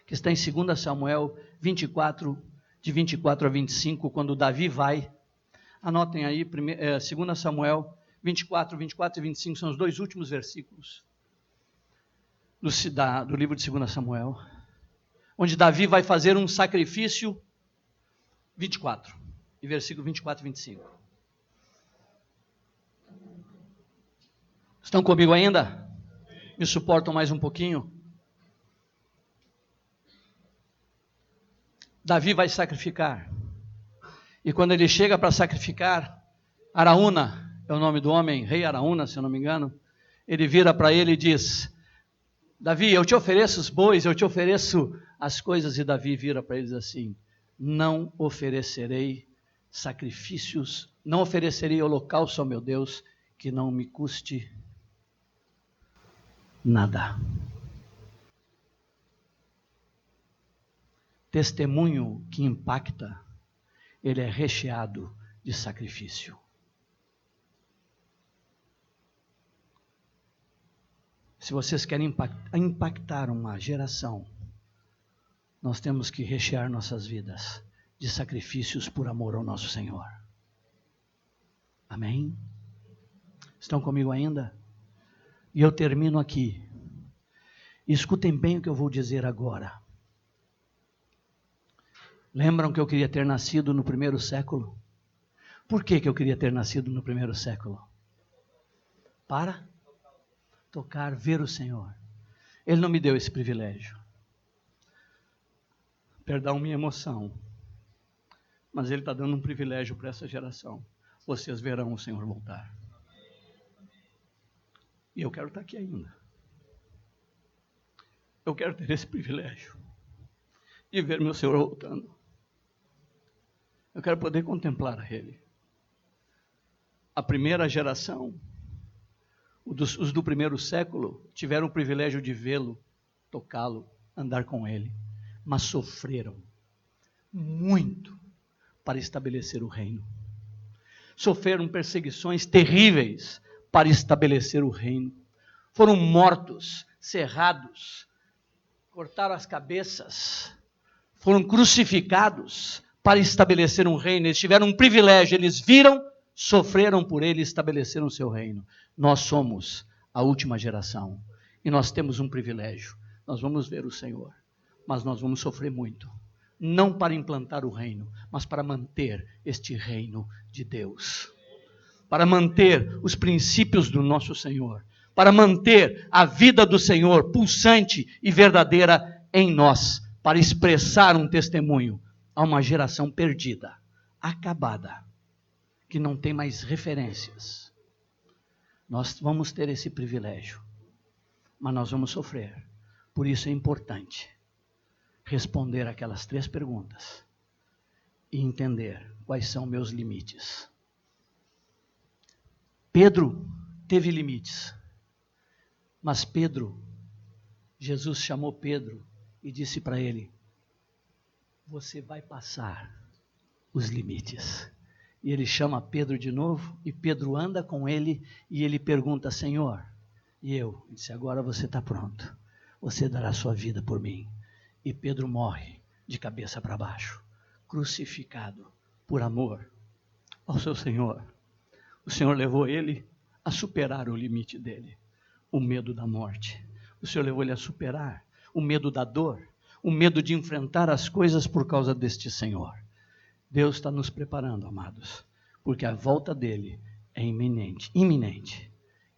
que está em 2 Samuel 24, de 24 a 25, quando Davi vai, anotem aí, 2 Samuel 24 e 25, são os 2 últimos versículos do livro de 2 Samuel, onde Davi vai fazer um sacrifício, 24, e versículo 24 e 25. Estão comigo ainda? Me suportam mais um pouquinho? Davi vai sacrificar. E quando ele chega para sacrificar, Araúna, é o nome do homem, rei Araúna, se eu não me engano, ele vira para ele e diz, Davi, eu te ofereço os bois, eu te ofereço as coisas, e Davi vira para eles assim, não oferecerei sacrifícios, não oferecerei holocausto ao meu Deus, que não me custe nada. Testemunho que impacta, ele é recheado de sacrifício. Se vocês querem impactar uma geração, nós temos que rechear nossas vidas de sacrifícios por amor ao nosso Senhor. Amém? Estão comigo ainda? E eu termino aqui. Escutem bem o que eu vou dizer agora. Lembram que eu queria ter nascido no primeiro século? Por que eu queria ter nascido no primeiro século? Para tocar, ver o Senhor. Ele não me deu esse privilégio. Perdão minha emoção. Mas Ele está dando um privilégio para essa geração. Vocês verão o Senhor voltar. E eu quero estar aqui ainda. Eu quero ter esse privilégio de ver meu Senhor voltando. Eu quero poder contemplar a Ele. A primeira geração, os do primeiro século, tiveram o privilégio de vê-lo, tocá-lo, andar com Ele. Mas sofreram muito para estabelecer o reino. Sofreram perseguições terríveis para estabelecer o reino. Foram mortos, cerrados, cortaram as cabeças, foram crucificados para estabelecer um reino. Eles tiveram um privilégio, eles viram, sofreram por ele e estabeleceram o seu reino. Nós somos a última geração e nós temos um privilégio. Nós vamos ver o Senhor, mas nós vamos sofrer muito. Não para implantar o reino, mas para manter este reino de Deus. Para manter os princípios do nosso Senhor. Para manter a vida do Senhor pulsante e verdadeira em nós. Para expressar um testemunho a uma geração perdida, acabada, que não tem mais referências. Nós vamos ter esse privilégio, mas nós vamos sofrer. Por isso é importante responder aquelas 3 perguntas e entender quais são meus limites. Pedro teve limites, mas Jesus chamou Pedro e disse para ele: você vai passar os limites. E ele chama Pedro de novo, e Pedro anda com ele, e ele pergunta: Senhor, e eu? Ele disse: agora você está pronto, você dará sua vida por mim. E Pedro morre de cabeça para baixo, crucificado por amor ao seu Senhor. O Senhor levou ele a superar o limite dele, o medo da morte. O Senhor levou ele a superar o medo da dor, o medo de enfrentar as coisas por causa deste Senhor. Deus está nos preparando, amados, porque a volta dele é iminente,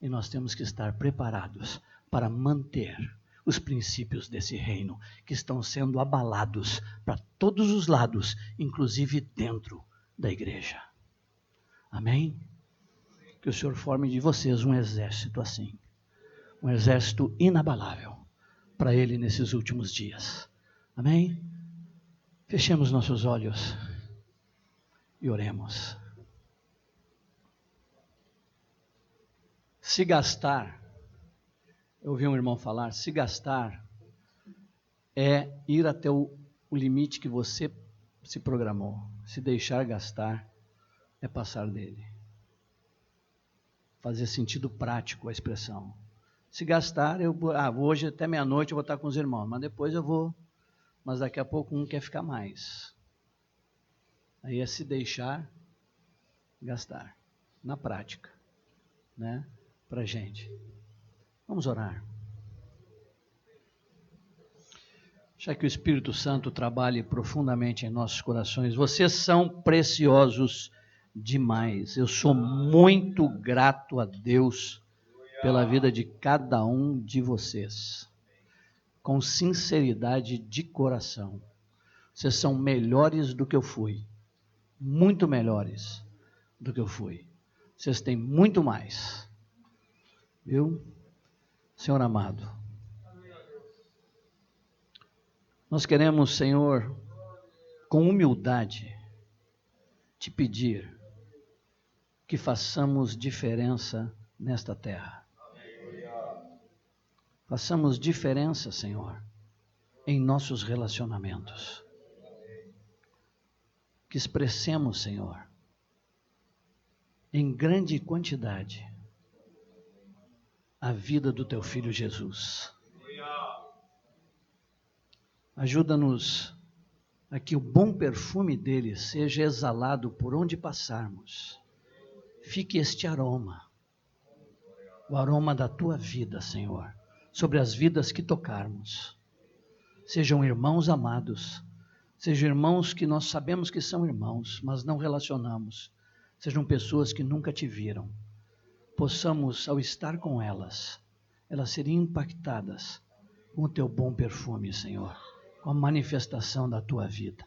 e nós temos que estar preparados para manter os princípios desse reino, que estão sendo abalados para todos os lados, inclusive dentro da igreja. Amém? Que o Senhor forme de vocês um exército assim, um exército inabalável para Ele nesses últimos dias. Amém? Fechemos nossos olhos e oremos. Se gastar, eu ouvi um irmão falar, se gastar é ir até o limite que você se programou. Se deixar gastar é passar dele. Fazer sentido prático a expressão. Se gastar, hoje até meia-noite eu vou estar com os irmãos, mas depois eu vou, mas daqui a pouco um quer ficar mais. Aí é se deixar gastar, na prática, né, para a gente. Vamos orar. Já que o Espírito Santo trabalhe profundamente em nossos corações, vocês são preciosos demais. Eu sou muito grato a Deus pela vida de cada um de vocês, com sinceridade de coração. Vocês são melhores do que eu fui, muito melhores do que eu fui. Vocês têm muito mais, viu, Senhor amado? Nós queremos, Senhor, com humildade, te pedir que façamos diferença nesta terra. Façamos diferença, Senhor, em nossos relacionamentos. Que expressemos, Senhor, em grande quantidade, a vida do Teu Filho Jesus. Ajuda-nos a que o bom perfume dele seja exalado por onde passarmos. Fique este aroma, o aroma da Tua vida, Senhor, sobre as vidas que tocarmos. Sejam irmãos amados, Sejam irmãos que nós sabemos que são irmãos, mas não relacionamos. Sejam pessoas que nunca te viram. Possamos, ao estar com elas serem impactadas com o teu bom perfume, Senhor, com a manifestação da tua vida.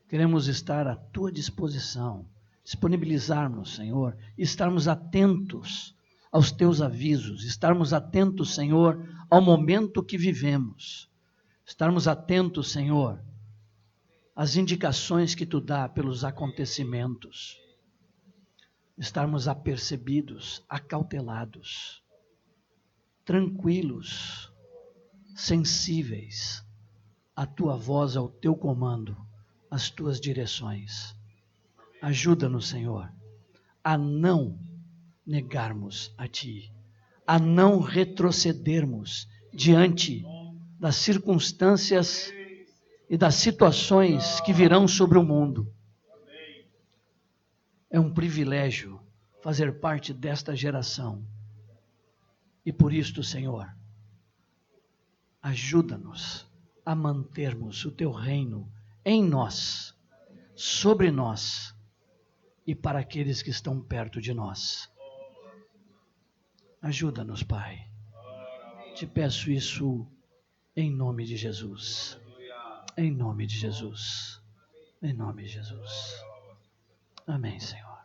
Queremos estar à tua disposição, disponibilizarmos, Senhor, estarmos atentos aos teus avisos, estarmos atentos, Senhor, ao momento que vivemos, estarmos atentos, Senhor, às indicações que tu dá pelos acontecimentos, estarmos apercebidos, acautelados, tranquilos, sensíveis à tua voz, ao teu comando, às tuas direções. Ajuda-nos, Senhor, a não negarmos a ti, a não retrocedermos diante das circunstâncias e das situações que virão sobre o mundo. É um privilégio fazer parte desta geração. E por isto, Senhor, ajuda-nos a mantermos o teu reino em nós, sobre nós e para aqueles que estão perto de nós. Ajuda-nos, Pai. Te peço isso em nome de Jesus. Em nome de Jesus. Em nome de Jesus. Amém, Senhor.